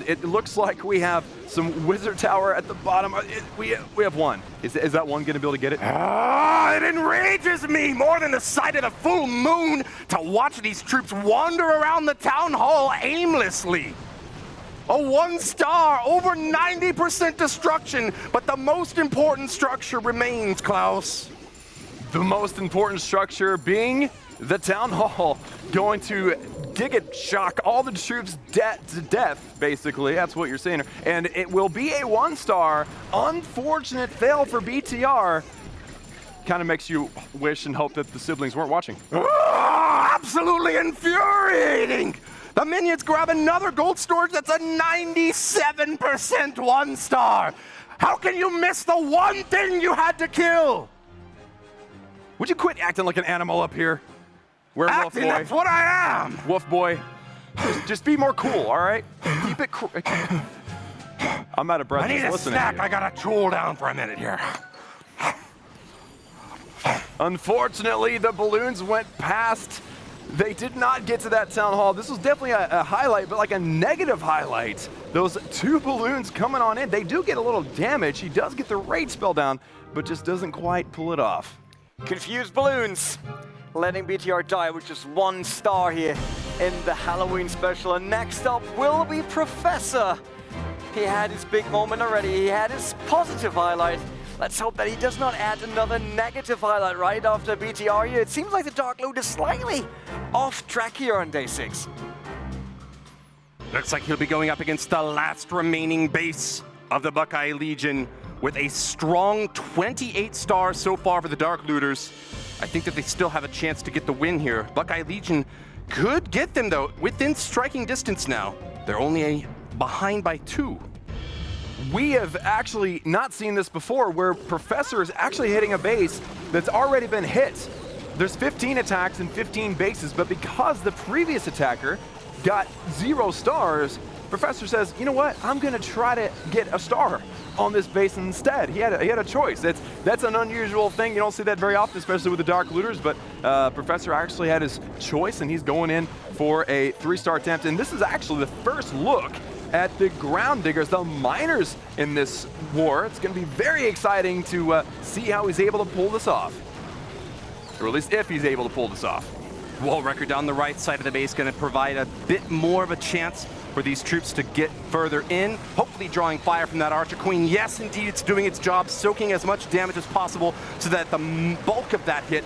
it looks like we have some Wizard Tower at the bottom. We have 1. Is that 1 going to be able to get it? It enrages me more than the sight of the full moon to watch these troops wander around the Town Hall aimlessly. A 1-star, over 90% destruction, but the most important structure remains, Klaus. The most important structure being the Town Hall, going to Giga shock all the troops to death, basically. That's what you're saying. And it will be a 1-star. Unfortunate fail for BTR. Kind of makes you wish and hope that the siblings weren't watching. Absolutely infuriating! The minions grab another gold storage that's a 97% 1-star. How can you miss the one thing you had to kill? Would you quit acting like an animal up here? Werewolf boy. That's what I am! Wolf boy. Just be more cool, all right? Keep it cool. I'm out of breath. I need a snack. I gotta cool down for a minute here. Unfortunately, the balloons went past They did not get to that town hall. This was definitely a highlight, but like a negative highlight. Those 2 balloons coming on in, they do get a little damage. He does get the rage spell down, but just doesn't quite pull it off. Confused balloons, letting BTR die with just 1 star here in the Halloween special. And next up will be Professor. He had his big moment already. He had his positive highlight. Let's hope that he does not add another negative highlight right after BTR here. It seems like the Dark Loot is slightly off track here on day 6. Looks like he'll be going up against the last remaining base of the Buckeye Legion with a strong 28 stars so far for the Dark Looters. I think that they still have a chance to get the win here. Buckeye Legion could get them, though, within striking distance now. They're only behind by 2. We have actually not seen this before, where Professor is actually hitting a base that's already been hit. There's 15 attacks and 15 bases, but because the previous attacker got 0 stars, Professor says, you know what, I'm gonna try to get a star on this base instead. He had a choice. That's an unusual thing. You don't see that very often, especially with the Dark Looters, but Professor actually had his choice, and he's going in for a 3-star attempt. And this is actually the first look at the ground diggers, the miners in this war. It's going to be very exciting to see how he's able to pull this off. Or at least if he's able to pull this off. Wall wrecker down the right side of the base going to provide a bit more of a chance for these troops to get further in, hopefully drawing fire from that Archer Queen. Yes, indeed, it's doing its job, soaking as much damage as possible so that the bulk of that hit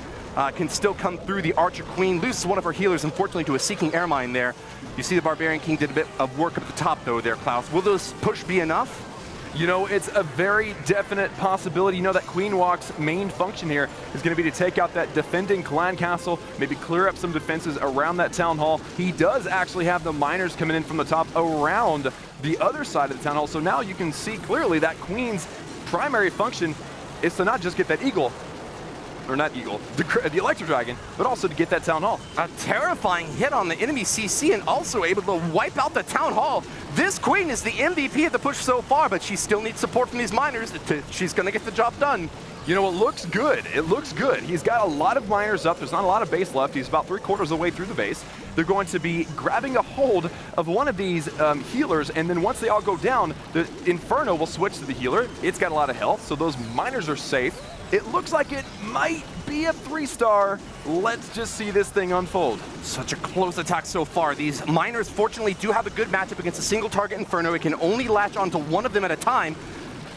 can still come through the Archer Queen. Loses one of her healers, unfortunately, to a Seeking Air Mine there. You see the Barbarian King did a bit of work up the top, though, there, Klaus. Will this push be enough? You know, it's a very definite possibility. You know that Queen Walk's main function here is going to be to take out that defending clan castle, maybe clear up some defenses around that town hall. He does actually have the miners coming in from the top around the other side of the town hall. So now you can see clearly that Queen's primary function is to not just get that eagle, or not eagle, the Electro Dragon, but also to get that town hall. A terrifying hit on the enemy CC and also able to wipe out the town hall. This Queen is the MVP of the push so far, but she still needs support from these miners. She's going to get the job done. You know, it looks good. It looks good. He's got a lot of miners up. There's not a lot of base left. He's about 3/4 of the way through the base. They're going to be grabbing a hold of one of these healers, and then once they all go down, the Inferno will switch to the healer. It's got a lot of health, so those miners are safe. It looks like it might be a 3-star. Let's just see this thing unfold. Such a close attack so far. These miners fortunately do have a good matchup against a single target Inferno. It can only latch onto one of them at a time.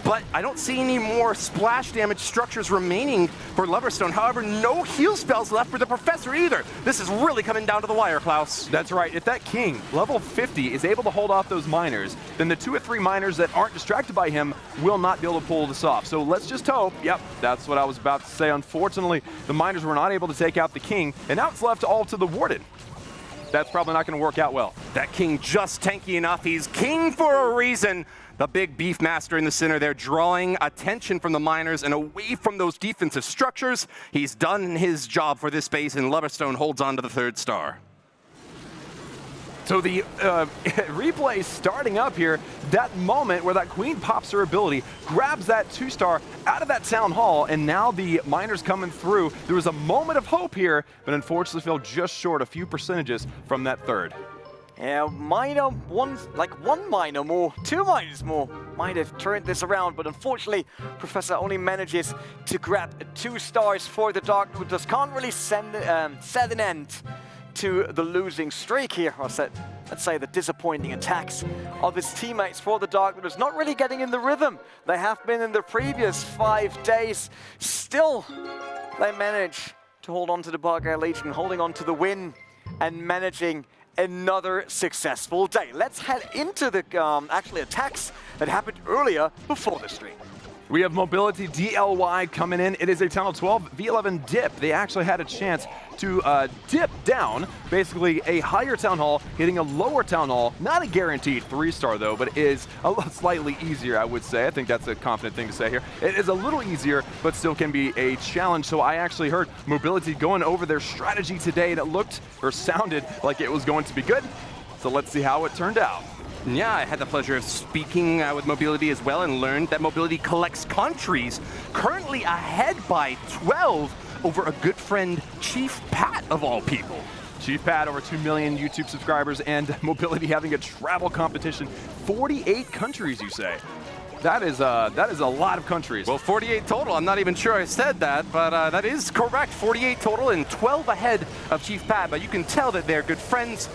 But I don't see any more splash damage structures remaining for Loverstone. However, no heal spells left for the Professor either. This is really coming down to the wire, Klaus. That's right. If that King, level 50, is able to hold off those miners, then the 2 or 3 miners that aren't distracted by him will not be able to pull this off. So let's just hope. Yep, that's what I was about to say. Unfortunately, the miners were not able to take out the King, and now it's left all to the Warden. That's probably not going to work out well. That King just tanky enough. He's king for a reason. The big Beefmaster in the center there, drawing attention from the miners and away from those defensive structures. He's done his job for this base, and Loverstone holds on to the 3rd star. So the replay starting up here, that moment where that Queen pops her ability, grabs that 2-star out of that town hall, and now the miners coming through. There was a moment of hope here, but unfortunately fell just short a few percentages from that 3rd. Yeah, one miner more, 2 miners more might have turned this around, but unfortunately, Professor only manages to grab 2 stars for the Dark Looters. Can't really set an end to the losing streak here, or let's say the disappointing attacks of his teammates for the Dark Looters. Not really getting in the rhythm they have been in the previous 5 days. Still, they manage to hold on to the Buckeye Legion, holding on to the win and managing another successful day. Let's head into the actually attacks that happened earlier before the stream. We have Mobility DLY coming in. It is a Tunnel 12 V11 dip. They actually had a chance to dip down, basically a higher town hall, hitting a lower town hall. Not a guaranteed 3-star though, but it is a slightly easier, I would say. I think that's a confident thing to say here. It is a little easier, but still can be a challenge. So I actually heard Mobility going over their strategy today, and it looked or sounded like it was going to be good. So let's see how it turned out. Yeah, I had the pleasure of speaking with Mobility as well and learned that Mobility collects countries, currently ahead by 12 over a good friend, Chief Pat of all people. Chief Pad, over 2 million YouTube subscribers, and Mobility having a travel competition. 48 countries, you say? That is a lot of countries. Well, 48 total. I'm not even sure I said that, but that is correct. 48 total and 12 ahead of Chief Pad. But you can tell that they're good friends,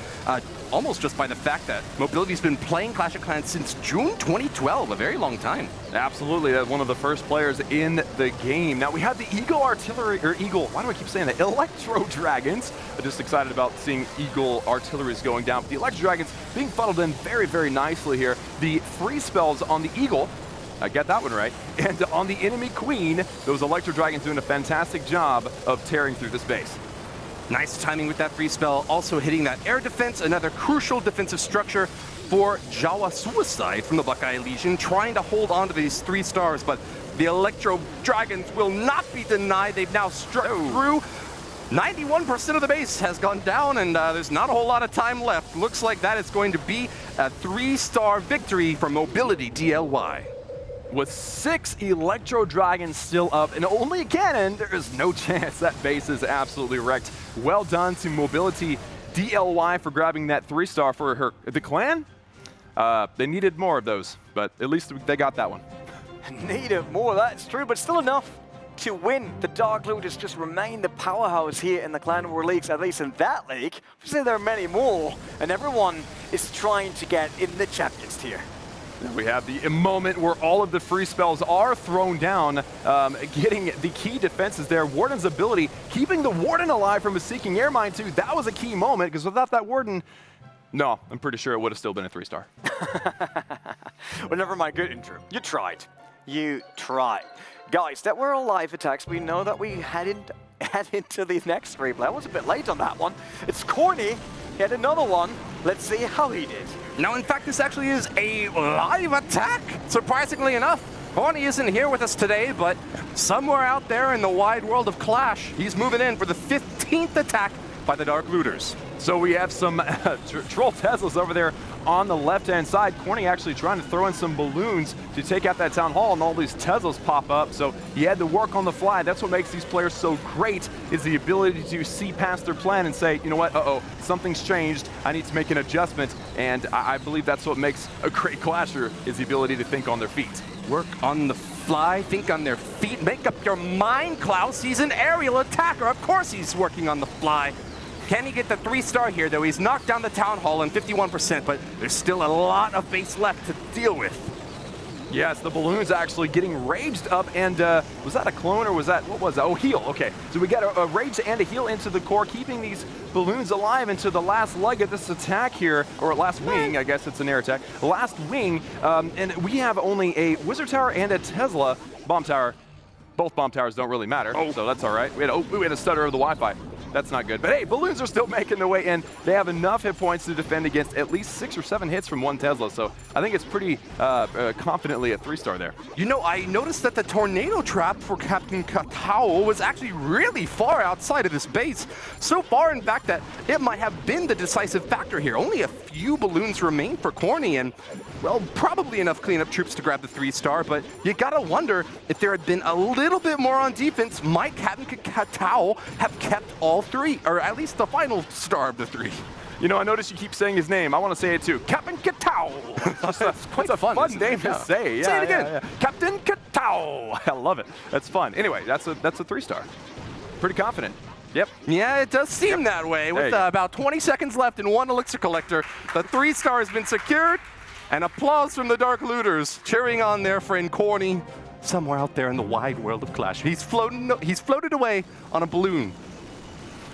almost just by the fact that Mobility's been playing Clash of Clans since June 2012, a very long time. Absolutely, that's one of the first players in the game. Now we have the Eagle Artillery, or Eagle, why do I keep saying that? Electro Dragons. I'm just excited about seeing Eagle Artilleries going down. But the Electro Dragons being funneled in very, very nicely here. The free spells on the Eagle, I get that one right. And on the enemy Queen, those Electro Dragons doing a fantastic job of tearing through this base. Nice timing with that free spell, also hitting that air defense, another crucial defensive structure for Jawa Suicide from the Buckeye Legion, trying to hold on to these 3 stars, but the Electro Dragons will not be denied. They've now struck through. 91% of the base has gone down, and there's not a whole lot of time left. Looks like that is going to be a 3-star victory for Mobility DLY. With 6 Electro Dragons still up and only a cannon, there is no chance that base is absolutely wrecked. Well done to Mobility DLY for grabbing that 3-star for the clan. They needed more of those, but at least they got that one. Needed more, that's true, but still enough to win. The Dark Looters just remain the powerhouse here in the Clan War Leagues, at least in that league. Obviously there are many more, and everyone is trying to get in the Champions tier. We have the moment where all of the free spells are thrown down, getting the key defenses there. Warden's ability, keeping the Warden alive from a Seeking Air Mine too. That was a key moment, because without that Warden, no, I'm pretty sure it would have still been a 3-star. Well, never mind, good intro. You tried. You tried. Guys, that were all live attacks. We know that we head into the next replay. I was a bit late on that one. It's Corny. He had another one. Let's see how he did. Now, in fact, this actually is a live attack, surprisingly enough. Corny isn't here with us today, but somewhere out there in the wide world of Clash, he's moving in for the 15th attack by the Dark Looters. So we have some Troll Teslas over there on the left-hand side. Corny actually trying to throw in some balloons to take out that Town Hall, and all these Teslas pop up. So he had to work on the fly. That's what makes these players so great, is the ability to see past their plan and say, you know what, something's changed. I need to make an adjustment. And I believe that's what makes a great Clasher, is the ability to think on their feet. Work on the fly, think on their feet, make up your mind, Klaus. He's an aerial attacker. Of course he's working on the fly. Can he get the 3-star here, though? He's knocked down the Town Hall in 51%, but there's still a lot of base left to deal with. Yes, the balloon's actually getting raged up, and was that a clone, or was that, what was that? Oh, heal, okay. So we got a rage and a heal into the core, keeping these balloons alive into the last leg of this attack here, or last wing, I guess it's an air attack. Last wing, and we have only a Wizard Tower and a Tesla bomb tower. Both bomb towers don't really matter, so that's all right. We had a stutter of the Wi-Fi. That's not good. But hey, balloons are still making their way in. They have enough hit points to defend against at least 6 or 7 hits from one Tesla. So I think it's pretty confidently a 3-star there. You know, I noticed that the tornado trap for Captain Katao was actually really far outside of this base. So far, in fact, that it might have been the decisive factor here. Only a few balloons remain for Corny, and, well, probably enough cleanup troops to grab the 3-star. But you gotta wonder, if there had been a little bit more on defense, might Captain Katao have kept all 3, or at least the final star of the 3. You know, I noticed you keep saying his name. I want to say it too. Captain Katao. That's quite a fun name to say. Say it again. Captain Katao. I love it. That's fun. Anyway, that's a 3-star. Pretty confident. Yep. Yeah, it does seem that way. With about 20 seconds left and 1 elixir collector, the 3-star has been secured. And applause from the Dark Looters, cheering on their friend Corny, somewhere out there in the wide world of Clash. He's floated away on a balloon.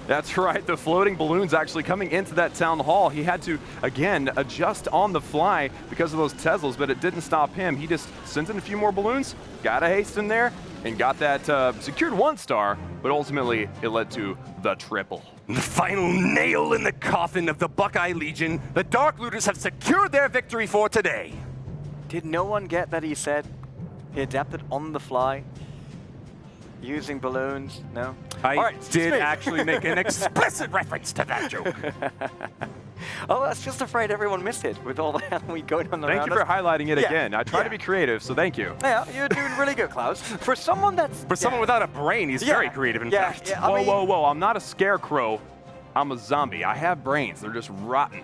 That's right, the floating balloons actually coming into that Town Hall. He had to, again, adjust on the fly because of those Teslas, but it didn't stop him. He just sent in a few more balloons, got a haste in there, and got that secured 1-star, but ultimately it led to the triple. The final nail in the coffin of the Buckeye Legion. The Dark Looters have secured their victory for today. Did no one get that he said he adapted on the fly? Using balloons? No? I did actually make an explicit reference to that joke. Oh, I was just afraid everyone missed it with all the Halloween going on around Thank you for highlighting it again. I try to be creative, so thank you. Yeah, you're doing really good, Klaus. For someone that's... For someone without a brain, he's very creative, in fact. Yeah, I mean, whoa. I'm not a scarecrow. I'm a zombie. I have brains. They're just rotten.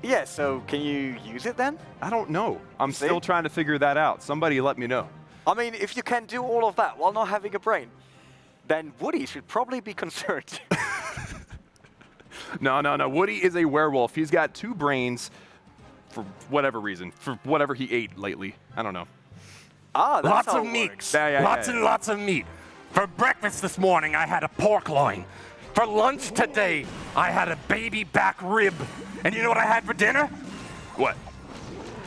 Yeah, so can you use it then? I don't know. I'm See? still trying to figure that out. Somebody let me know. I mean, if you can do all of that while not having a brain, then Woody should probably be concerned. No. Woody is a werewolf. He's got 2 brains for whatever reason, for whatever he ate lately. I don't know. Ah, that's Lots how of it meat. works. Yeah. Lots and lots of meat. For breakfast this morning, I had a pork loin. For lunch today, I had a baby back rib. And you know what I had for dinner? What?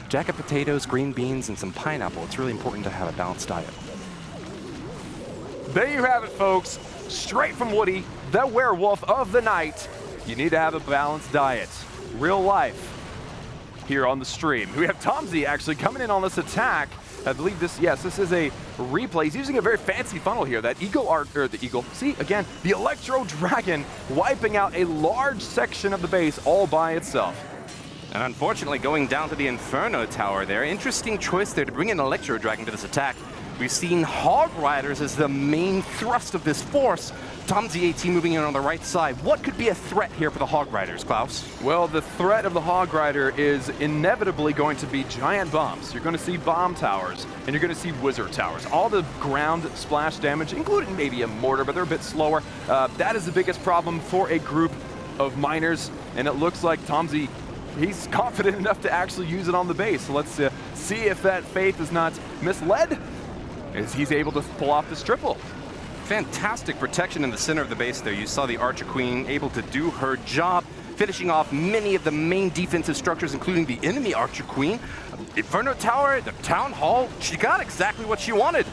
Jack of potatoes, green beans, and some pineapple. It's really important to have a balanced diet. There you have it, folks. Straight from Woody, the werewolf of the night. You need to have a balanced diet. Real life. Here on the stream. We have Tomzy actually coming in on this attack. I believe this is a replay. He's using a very fancy funnel here. That the Electro Dragon wiping out a large section of the base all by itself. And unfortunately, going down to the Inferno Tower there. Interesting choice there to bring in Electro Dragon to this attack. We've seen Hog Riders as the main thrust of this force. Tomzy AT moving in on the right side. What could be a threat here for the Hog Riders, Klaus? Well, the threat of the Hog Rider is inevitably going to be giant bombs. You're going to see bomb towers, and you're going to see wizard towers. All the ground splash damage, including maybe a mortar, but they're a bit slower. That is the biggest problem for a group of miners, and it looks like Tomzy, he's confident enough to actually use it on the base. So let's see if that faith is not misled, as he's able to pull off this triple. Fantastic protection in the center of the base there. You saw the Archer Queen able to do her job, finishing off many of the main defensive structures, including the enemy Archer Queen. Inferno Tower, the Town Hall, she got exactly what she wanted.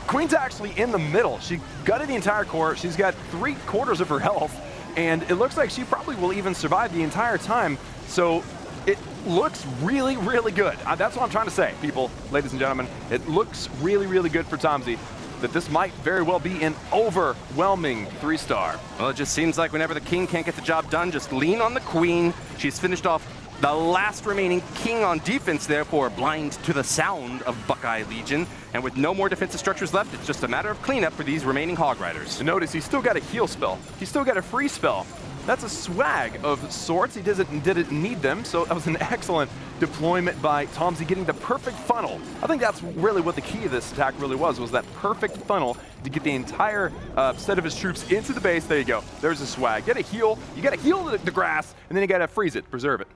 Queen's actually in the middle. She gutted the entire core. She's got 3/4 of her health, and it looks like she probably will even survive the entire time. So it looks really, really good. That's what I'm trying to say, people, ladies and gentlemen. It looks really, really good for Tomzy, that this might very well be an overwhelming 3-star. Well, it just seems like whenever the king can't get the job done, just lean on the queen. She's finished off the last remaining king on defense, therefore blind to the sound of Buckeye Legion. And with no more defensive structures left, it's just a matter of cleanup for these remaining Hog Riders. Notice he's still got a heal spell. He's still got a free spell. That's a swag of sorts. He didn't need them, so that was an excellent deployment by Tomzy, getting the perfect funnel. I think that's really what the key of this attack really was that perfect funnel to get the entire set of his troops into the base. There you go. There's a swag. Get a heal. You got to heal the grass, and then you got to freeze it, preserve it.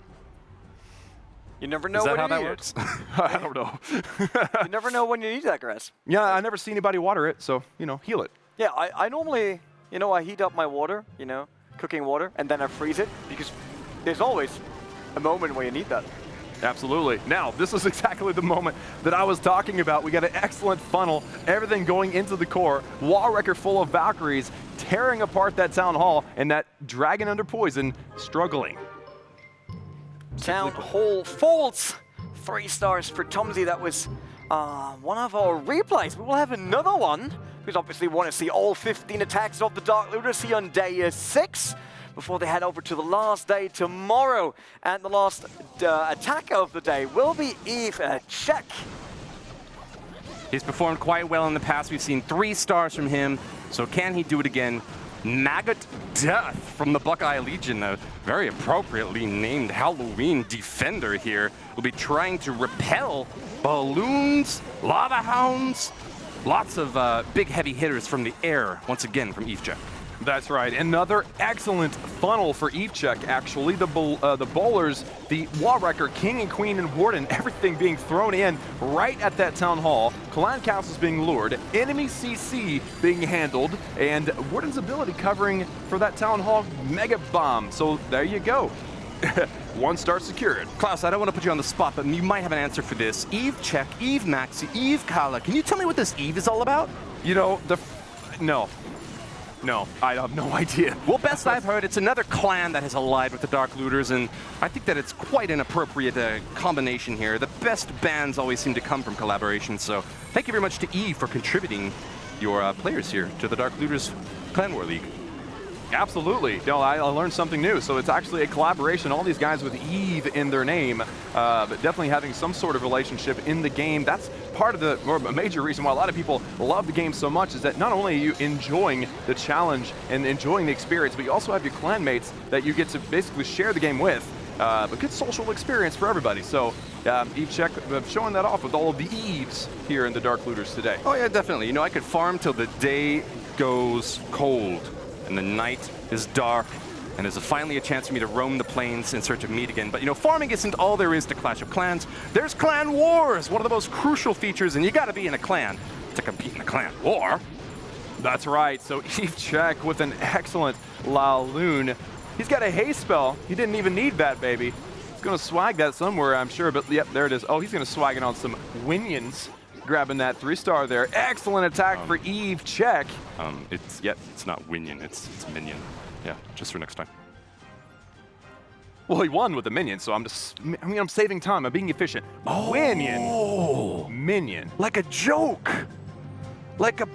You never know Is that when how you that need works? I don't know. You never know when you need that grass. Yeah, I never see anybody water it, so, heal it. Yeah, I normally, I heat up my water, cooking water, and then I freeze it, because there's always a moment where you need that. Absolutely. Now, this is exactly the moment that I was talking about. We got an excellent funnel, everything going into the core, wall wrecker full of Valkyries, tearing apart that town hall, and that dragon under poison struggling. Town Hall falls. 3 stars for Tomzy. That was one of our replays. We will have another one, because obviously we want to see all 15 attacks of the Dark Looters here on day 6 before they head over to the last day tomorrow. And the last attack of the day will be Eve Check. He's performed quite well in the past. We've seen 3 stars from him. So can he do it again? Maggot Death from the Buckeye Legion, a very appropriately named Halloween defender here, will be trying to repel balloons, lava hounds, lots of big heavy hitters from the air, once again from Eve Check. That's right. Another excellent funnel for Eve Check, actually. The bowlers, the wall wrecker, king and queen and warden, everything being thrown in right at that town hall. Clan castles being lured, enemy CC being handled, and warden's ability covering for that town hall mega bomb. So there you go. 1 star secured. Klaus, I don't want to put you on the spot, but you might have an answer for this. Eve Check, Eve Maxi, Eve Kalle. Can you tell me what this Eve is all about? No, I have no idea. Well, best I've heard, it's another clan that has allied with the Dark Looters, and I think that it's quite an appropriate combination here. The best bands always seem to come from collaboration, so thank you very much to Eve for contributing your players here to the Dark Looters Clan War League. Absolutely. No, I learned something new. So it's actually a collaboration. All these guys with Eve in their name, but definitely having some sort of relationship in the game. That's part of the, or a major reason why a lot of people love the game so much is that not only are you enjoying the challenge and enjoying the experience, but you also have your clan mates that you get to basically share the game with. A good social experience for everybody. So Eve Check showing that off with all of the Eves here in the Dark Looters today. Oh yeah, definitely. You know, I could farm till the day goes cold and the night is dark, and there's finally a chance for me to roam the plains in search of meat again. But you know, farming isn't all there is to Clash of Clans. There's clan wars, one of the most crucial features, and you gotta be in a clan to compete in a clan war. That's right. So Eve Check with an excellent Laloon. He's got a haste spell. He didn't even need that, baby. He's gonna swag that somewhere, I'm sure, but yep, there it is. Oh, he's gonna swag it on some Winions. Grabbing that 3-star there. Excellent attack for Eve Check. It's not Winion, it's Minion. Yeah, just for next time. Well, he won with the minion, so I'm saving time. I'm being efficient. Winion. Minion. Like a joke. Like a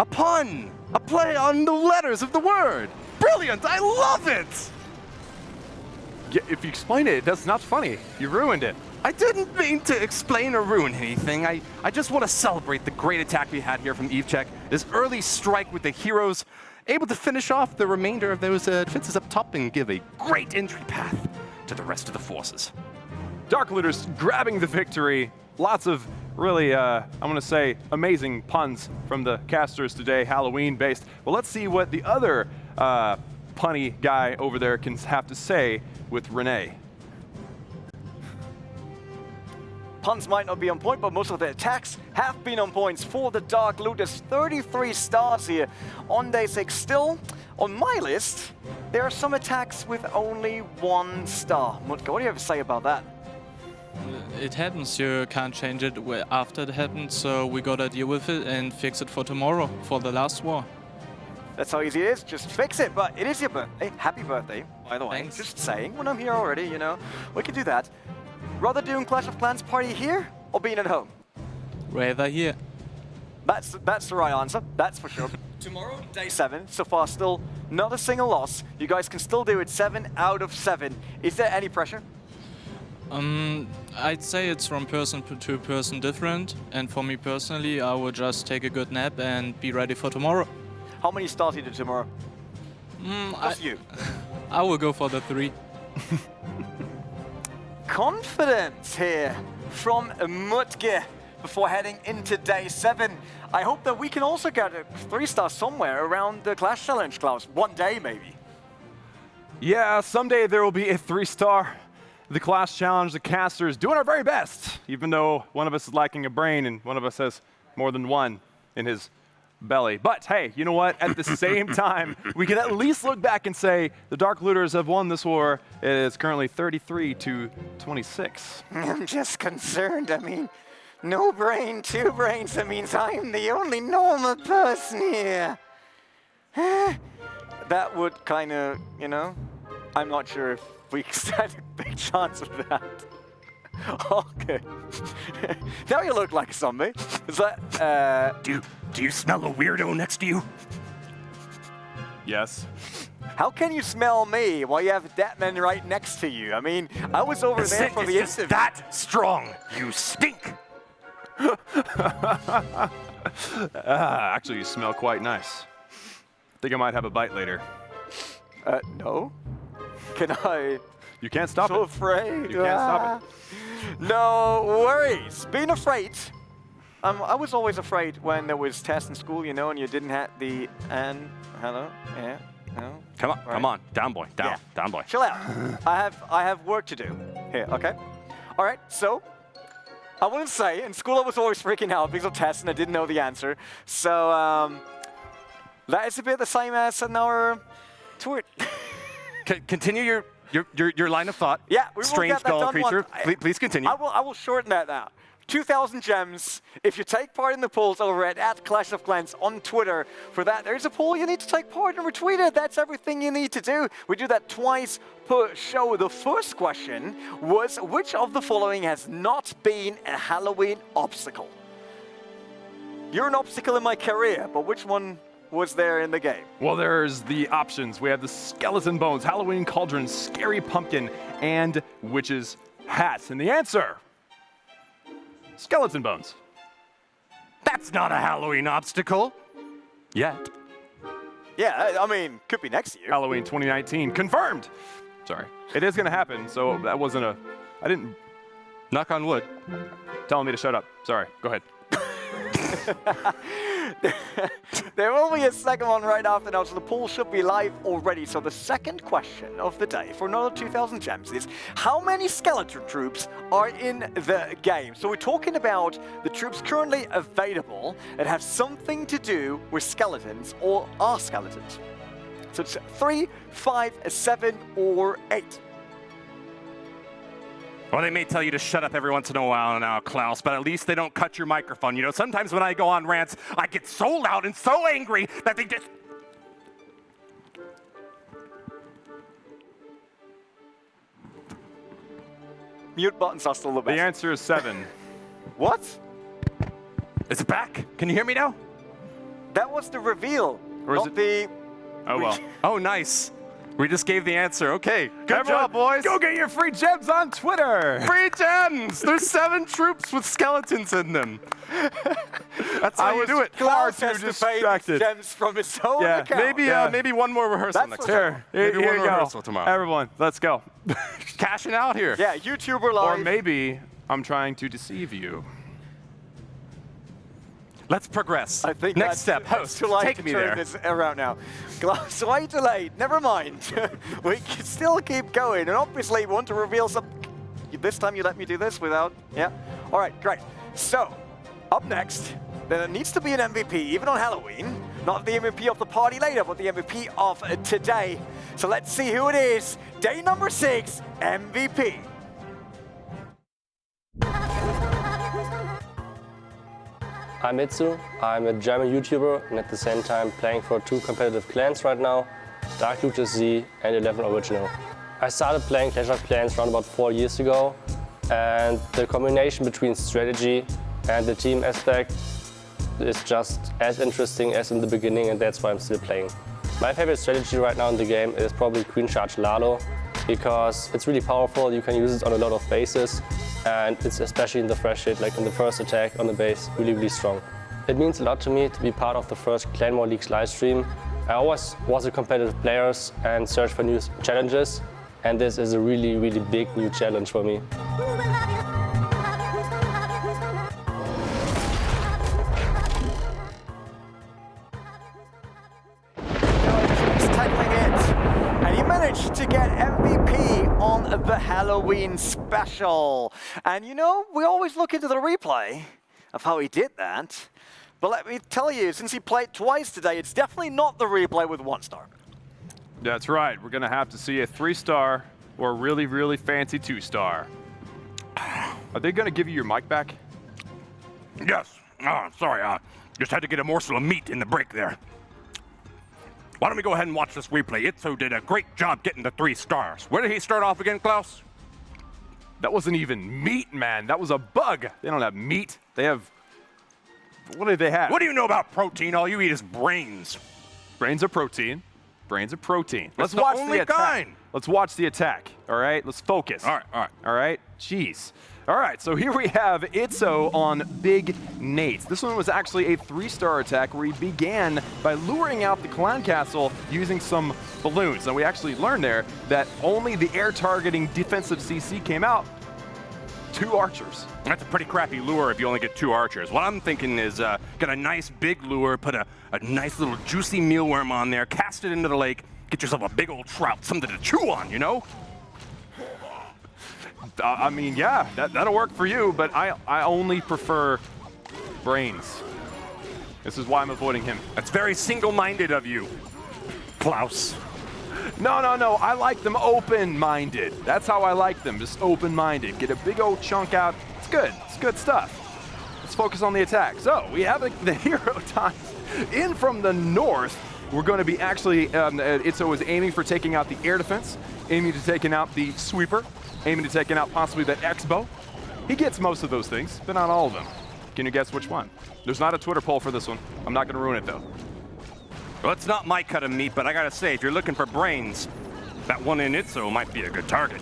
pun. A play on the letters of the word. Brilliant, I love it! Yeah, if you explain it, that's not funny. You ruined it. I didn't mean to explain or ruin anything. I just want to celebrate the great attack we had here from Eve Check. This early strike with the heroes, able to finish off the remainder of those defenses up top and give a great entry path to the rest of the forces. Dark Looters grabbing the victory. Lots of really, I'm going to say, amazing puns from the casters today, Halloween-based. Well, let's see what the other punny guy over there can have to say with Renee. Puns might not be on point, but most of the attacks have been on points for the Dark Looters. 33 stars here on day 6. Still, on my list, there are some attacks with only 1 star. Mudtke, what do you have to say about that? It happens, you can't change it after it happened, so we gotta deal with it and fix it for tomorrow, for the last war. That's how easy it is, just fix it. But it is your birthday. Happy birthday, by the way. Thanks. Just saying, when I'm here already, you know, we can do that. Rather doing Clash of Clans party here or being at home? Rather here. That's the right answer, that's for sure. Tomorrow, day 7, so far still not a single loss. You guys can still do it 7 out of 7. Is there any pressure? I'd say it's from person to person different, and for me personally, I would just take a good nap and be ready for tomorrow. How many stars you do tomorrow? Just you. I will go for the 3. Confidence here from Mudtke before heading into day 7. I hope that we can also get a 3-star somewhere around the Clash Challenge, Klaus. One day, maybe. Yeah, someday there will be a 3-star. The Clash Challenge, the casters, doing our very best, even though one of us is lacking a brain and one of us has more than one in his belly. But hey, you know what? At the same time, we can at least look back and say the Dark Looters have won this war. It is currently 33-26. I'm just concerned. I mean, no brain, 2 brains. That means I'm the only normal person here. That would kind of, you know, I'm not sure if we stand a big chance of that. Okay. Now you look like a zombie. Is that, Do you smell a weirdo next to you? Yes. How can you smell me while you have that man right next to you? I mean, I was over there for the interview. That strong. You stink. Actually, you smell quite nice. Think I might have a bite later. No. Can I? You can't stop So it. afraid. You can't stop it. No worries. Being afraid. I was always afraid when there was tests in school, you know, and you didn't have the hello, yeah, no. Come on, down boy, down, Yeah. down boy. Chill out. I have work to do here. Okay. All right. So I wouldn't say in school I was always freaking out because of tests and I didn't know the answer. So that is a bit the same as in our tour. Continue your line of thought. Yeah, we will Strange get that doll done creature. once. Please continue. I will shorten that now. 2,000 gems. If you take part in the polls over at Clash of Clans on Twitter for that, there's a poll you need to take part and retweet it. That's everything you need to do. We do that twice per show. The first question was, which of the following has not been a Halloween obstacle? You're an obstacle in my career, but which one was there in the game? Well, there's the options. We have the skeleton bones, Halloween cauldron, scary pumpkin, and witch's hats. And the answer, skeleton bones. That's not a Halloween obstacle. Yet. Yeah, I mean, could be next year. Halloween 2019, confirmed. Sorry. It is going to happen, so that wasn't a, I didn't, Knock on wood. telling me to shut up. Sorry, go ahead. There will be a second one right after now, so the poll should be live already. So the second question of the day for another 2,000 gems is, how many skeleton troops are in the game? So we're talking about the troops currently available that have something to do with skeletons or are skeletons. So it's 3, 5, 7, or 8. Well, they may tell you to shut up every once in a while now, Klaus, but at least they don't cut your microphone. You know, sometimes when I go on rants, I get so loud and so angry that they just... Mute buttons are still the best. The answer is 7. What? Is it back? Can you hear me now? That was the reveal, Or is not it- the... Oh, well. Oh, nice. We just gave the answer. Okay, good Everyone, job, boys. Go get your free gems on Twitter. Free gems! There's 7 troops with skeletons in them. That's how you do it. Klaus too has to pay distracted. gems from his own Yeah, account. Maybe, Yeah. maybe one more rehearsal That's next what- time. Here, Maybe here one you go. rehearsal tomorrow. Everyone, let's go. Cashing out here. Yeah, YouTuber live. Or maybe I'm trying to deceive you. Let's progress. I think next step, that's host, too late take to me turn there. this around now. Glass way delayed. Never mind. We can still keep going, and obviously we want to reveal some. This time you let me do this without. Yeah. All right. Great. So, up next, there needs to be an MVP, even on Halloween. Not the MVP of the party later, but the MVP of today. So let's see who it is. Day number 6, MVP. I'm Itsu. I'm a German YouTuber and at the same time playing for 2 competitive clans right now, Ddbb and 11 Original. I started playing Clash of Clans around about 4 years ago, and the combination between strategy and the team aspect is just as interesting as in the beginning, and that's why I'm still playing. My favorite strategy right now in the game is probably Queen Charge Lalo, because it's really powerful. You can use it on a lot of bases, and it's especially in the fresh hit, like in the first attack on the base, really, really strong. It means a lot to me to be part of the first Clan War Leagues live stream. I always was a competitive player and searched for new challenges, and this is a really, really big new challenge for me. He's tackling it, and he managed to get MVP on the Halloween special. And you know, we always look into the replay of how he did that. But let me tell you, since he played twice today, it's definitely not the replay with 1 star. That's right. We're going to have to see a 3-star or a really, really fancy 2-star. Are they going to give you your mic back? Yes. Oh, sorry. Just had to get a morsel of meat in the break there. Why don't we go ahead and watch this replay? Itsu did a great job getting the 3 stars. Where did he start off again, Klaus? That wasn't even meat, man. That was a bug. They don't have meat. They have... What do they have? What do you know about protein? All you eat is brains. Brains are protein. Brains are protein. Let's the watch only the attack. kind. Let's watch the attack. All right, let's focus. All right. All right. Jeez. All right, so here we have Itsu on Big Nate. This one was actually a 3-star attack where he began by luring out the clown castle using some balloons. And we actually learned there that only the air targeting defensive CC came out. 2 archers. That's a pretty crappy lure if you only get 2 archers. What I'm thinking is get a nice big lure, put a nice little juicy mealworm on there, cast it into the lake, get yourself a big old trout, something to chew on, you know? I mean, yeah, that'll work for you, but I only prefer brains. This is why I'm avoiding him. That's very single-minded of you, Klaus. No, I like them open-minded. That's how I like them, just open-minded. Get a big old chunk out. It's good stuff. Let's focus on the attack. So, we have the hero times in from the north. We're going to be actually, Itsu is aiming for taking out the air defense, aiming to taking out the sweeper, aiming to taking out possibly that X-bow. He gets most of those things, but not all of them. Can you guess which one? There's not a Twitter poll for this one. I'm not going to ruin it, though. Well, it's not my cut of meat, but I gotta say, if you're looking for brains, that one in Itsu might be a good target.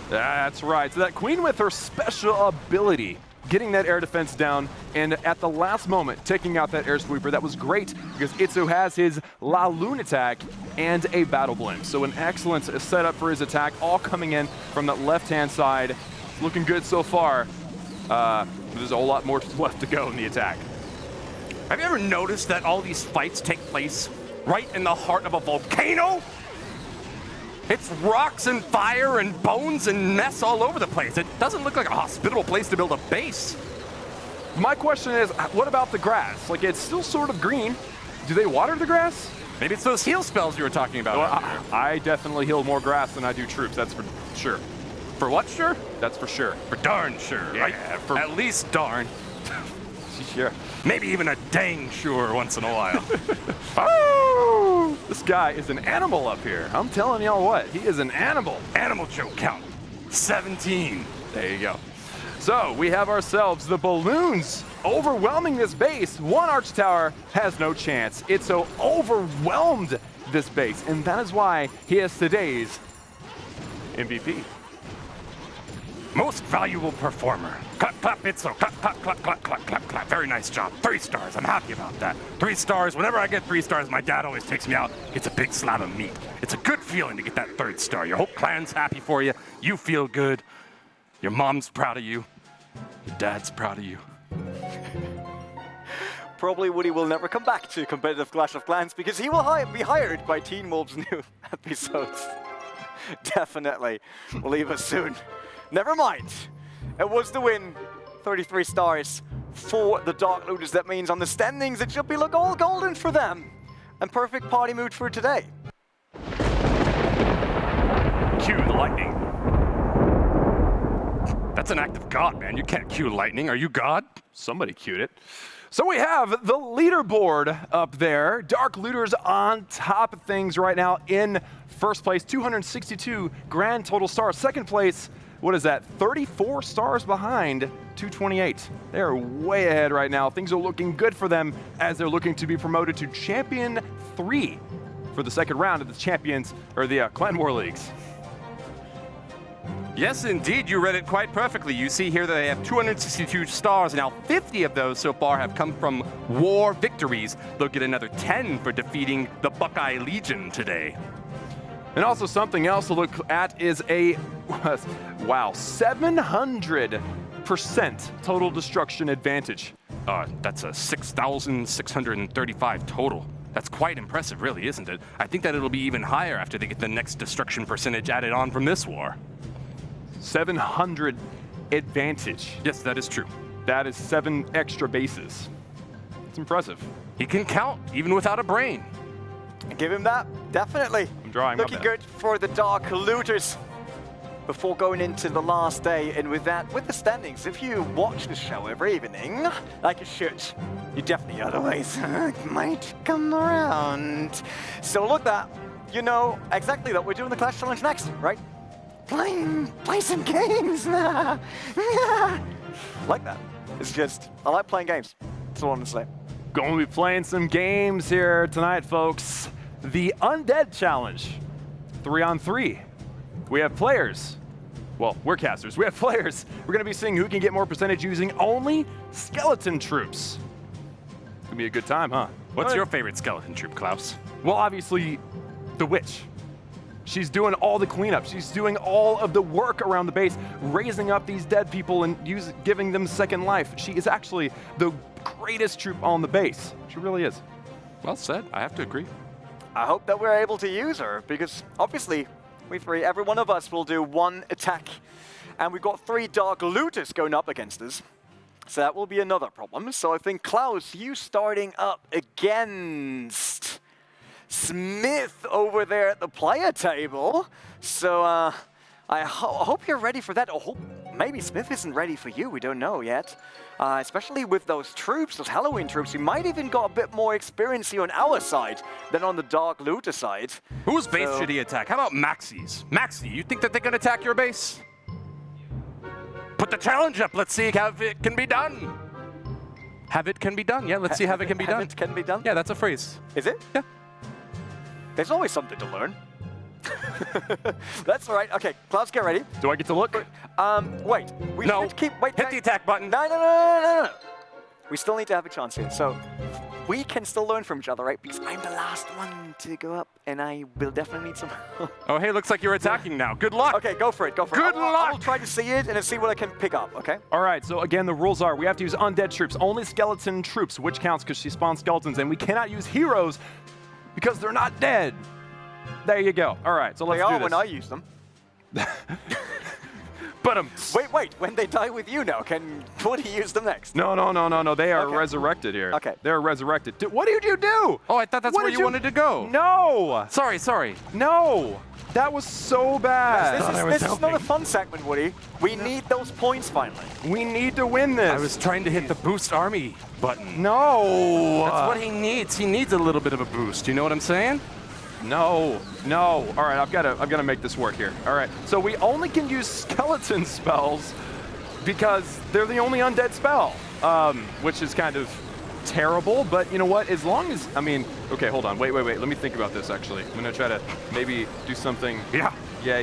That's right. So that queen with her special ability, getting that air defense down, and at the last moment, taking out that air sweeper. That was great because Itsu has his La Lune attack and a battle blend. So an excellent setup for his attack, all coming in from that left-hand side. It's looking good so far. There's a whole lot more left to go in the attack. Have you ever noticed that all these fights take place right in the heart of a volcano? It's rocks and fire and bones and mess all over the place. It doesn't look like a hospitable place to build a base. My question is, what about the grass? Like, it's still sort of green. Do they water the grass? Maybe it's those heal spells you were talking about. Well, I definitely heal more grass than I do troops, that's for sure. For what sure? That's for sure. For darn sure, Yeah, right? for- At least darn. Sure. Maybe even a dang sure once in a while. Oh! This guy is an animal up here. I'm telling y'all what, he is an animal. Animal joke count. 17. There you go. So we have ourselves the balloons overwhelming this base. One arch tower has no chance. It's so overwhelmed this base, and that is why he is today's MVP. Most valuable performer. Clap, clap, Itsu. Clap, clap, clap, clap, clap, clap, clap. Very nice job. 3 stars. I'm happy about that. 3 stars. Whenever I get 3 stars, my dad always takes me out, gets a big slab of meat. It's a good feeling to get that 3rd star. Your whole clan's happy for you. You feel good. Your mom's proud of you. Your dad's proud of you. Probably Woody will never come back to competitive Clash of Clans because he will be hired by Teen Wolf's new episodes. Definitely. We'll leave us soon. Never mind. It was the win. 33 stars for the Dark Looters. That means on the standings it should be look all golden for them. And perfect party mood for today. Cue the lightning. That's an act of God, man. You can't cue lightning. Are you God? Somebody cued it. So we have the leaderboard up there. Dark Looters on top of things right now in first place, 262 grand total stars. Second place, what is that? 34 stars behind 228. They're way ahead right now. Things are looking good for them as they're looking to be promoted to Champion 3 for the second round of the Champions, or the Clan War Leagues. Yes, indeed, you read it quite perfectly. You see here that they have 262 stars, and now 50 of those so far have come from war victories. They'll get another 10 for defeating the Buckeye Legion today. And also something else to look at is a, wow, 700% total destruction advantage. That's a 6,635 total. That's quite impressive, really, isn't it? I think that it'll be even higher after they get the next destruction percentage added on from this war. 700 advantage. Yes, that is true. That is 7 extra bases. It's impressive. He can count, even without a brain. Give him that, definitely. I'm drawing Looking good for the Dark Looters before going into the last day. And with that, with the standings, if you watch the show every evening, like you should, you definitely otherwise might come around. So look that, you know exactly that we're doing the Clash Challenge next, right? Play some games. Like that. It's just, I like playing games. That's all I'm gonna say. Going to be playing some games here tonight, folks. The Undead Challenge, 3-on-3. We have players. Well, we're casters. We have players. We're going to be seeing who can get more percentage using only skeleton troops. It's going to be a good time, huh? What's your favorite skeleton troop, Klaus? Well, obviously, the witch. She's doing all the cleanup. She's doing all of the work around the base, raising up these dead people and giving them second life. She is actually the greatest troop on the base. She really is. Well said. I have to agree. I hope that we're able to use her because obviously every one of us will do 1 attack and we've got 3 Dark Looters going up against us. So that will be another problem. So I think Klaus, you starting up against Smith over there at the player table. So I hope you're ready for that. Or maybe Smith isn't ready for you. We don't know yet. Especially with those troops, those Halloween troops. We might even got a bit more experience here on our side than on the Dark Looter side. Whose base should he attack? How about Maxi's? Maxi, you think that they can attack your base? Put the challenge up. Let's see how it can be done. Have it can be done. Yeah, let's see have it can be done. It can be done? Yeah, that's a phrase. Is it? Yeah. There's always something to learn. That's all right. Okay, Klaus, get ready. Do I get to look? Wait. We No. should keep. Wait. Hit the attack button. No. We still need to have a chance here. So we can still learn from each other, right? Because I'm the last one to go up, and I will definitely need some. Oh, hey, looks like you're attacking now. Good luck. Okay, go for it. Go for it. Good I'll luck. try to see it and see what I can pick up. Okay. All right, so again, the rules are we have to use undead troops, only skeleton troops, which counts because she spawns skeletons, and we cannot use heroes because they're not dead. There you go. All right, so let's They do are this. when I use them. But Wait. When they die with you now, can Corny use them next? No. They are Okay. resurrected here. Okay. They're resurrected. What did you do? Oh, I thought that's What where did you wanted to go. No. Sorry. No. That was so bad. This is not a fun segment, Woody. We need those points finally. We need to win this. I was trying to hit the boost army button. No. That's what he needs. He needs a little bit of a boost. You know what I'm saying? No. All right, I've got to make this work here. All right. So we only can use skeleton spells because they're the only undead spell, which is kind of terrible. But you know what? As long as okay, hold on. Wait. Let me think about this. Actually, I'm gonna try to maybe do something. Yeah. Yeah.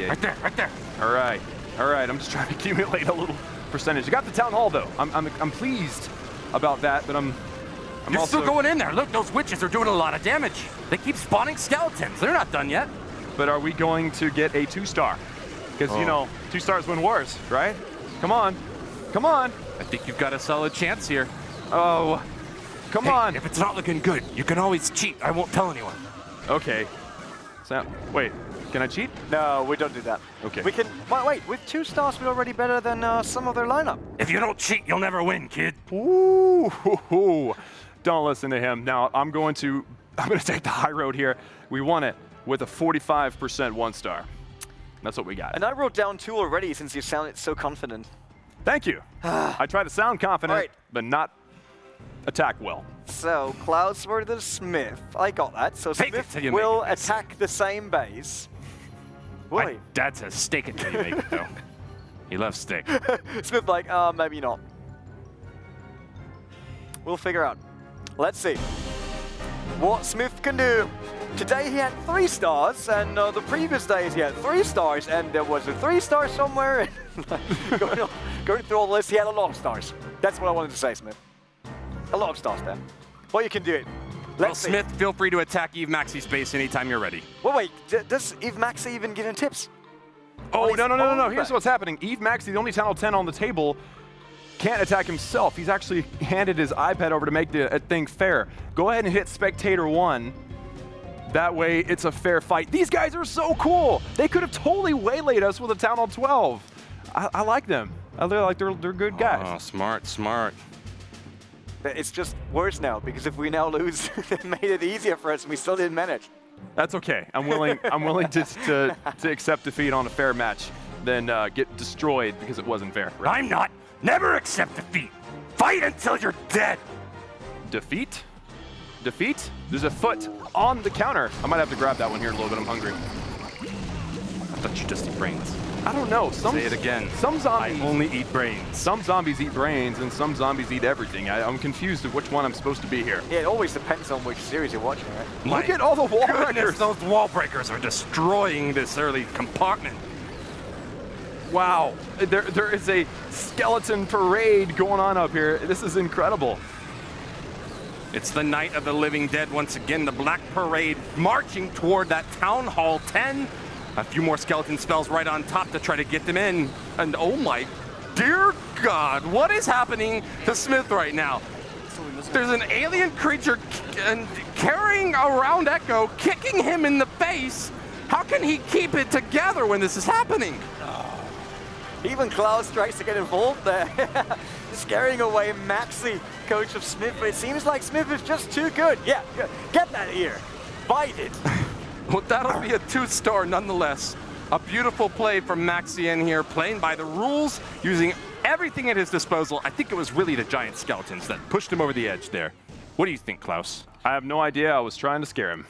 Right there. All right. I'm just trying to accumulate a little percentage. I got the town hall though. I'm pleased about that, but I'm You're also still going in there. Look, those witches are doing a lot of damage. They keep spawning skeletons. They're not done yet. But are we going to get a 2-star? Because, 2 stars win wars, right? Come on. I think you've got a solid chance here. Oh, come on. If it's not looking good, you can always cheat. I won't tell anyone. Okay. So, wait, can I cheat? No, we don't do that. Okay. We can. Wait. With 2 stars, we're already better than some of their lineup. If you don't cheat, you'll never win, kid. Ooh. Don't listen to him. Now, I'm going to take the high road here. We won it with a 45% 1-star. That's what we got. And I wrote down 2 already since you sounded so confident. Thank you. I try to sound confident, Right. but not attack well. So, Klaus versus Smith. I got that. So Fake it Smith till you will make it. attack the same base. Will My dad says steak it till you make it, though. He loves steak. he? Smith like, maybe not. We'll figure out. Let's see what Smith can do. Today he had 3 stars, and the previous days he had 3 stars, and there was a 3-star somewhere. going through all this, he had a lot of stars. That's what I wanted to say, Smith. A lot of stars there. Well, you can do it. Let's see. Smith, feel free to attack Eve Maxi's base anytime you're ready. Well, wait, does Eve Maxi even give him tips? Oh, he's no. on Here's the- what's happening. Eve Maxi, the only Town 10 on the table, can't attack himself. He's actually handed his iPad over to make the thing fair. Go ahead and hit Spectator 1. That way, it's a fair fight. These guys are so cool. They could have totally waylaid us with a Town Hall 12. I like them. They're good guys. Oh, smart. It's just worse now, because if we now lose, they made it easier for us, and we still didn't manage. That's okay. I'm willing to accept defeat on a fair match than get destroyed because it wasn't fair. I'm not. Never accept defeat. Fight until you're dead. Defeat? There's a foot on the counter. I might have to grab that one here in a little bit. I'm hungry. I thought you just eat brains. I don't know. Say it again. Some zombies I only eat brains. Some zombies eat brains, and some zombies eat everything. I'm confused of which one I'm supposed to be here. Yeah, it always depends on which series you're watching, right? Look at all the wall Goodness, breakers. those wall breakers are destroying this early compartment. Wow. There is a skeleton parade going on up here. This is incredible. It's the night of the living dead once again. The Black Parade marching toward that Town Hall 10. A few more skeleton spells right on top to try to get them in. And oh my dear God, what is happening to Smith right now? There's an alien creature carrying around Echo, kicking him in the face. How can he keep it together when this is happening? Even Klaus tries to get involved there, scaring away Maxi, coach of Smith, but it seems like Smith is just too good. Yeah, get that ear. Bite it. Well, that'll be a 2-star nonetheless. A beautiful play from Maxi in here, playing by the rules, using everything at his disposal. I think it was really the giant skeletons that pushed him over the edge there. What do you think, Klaus? I have no idea. I was trying to scare him.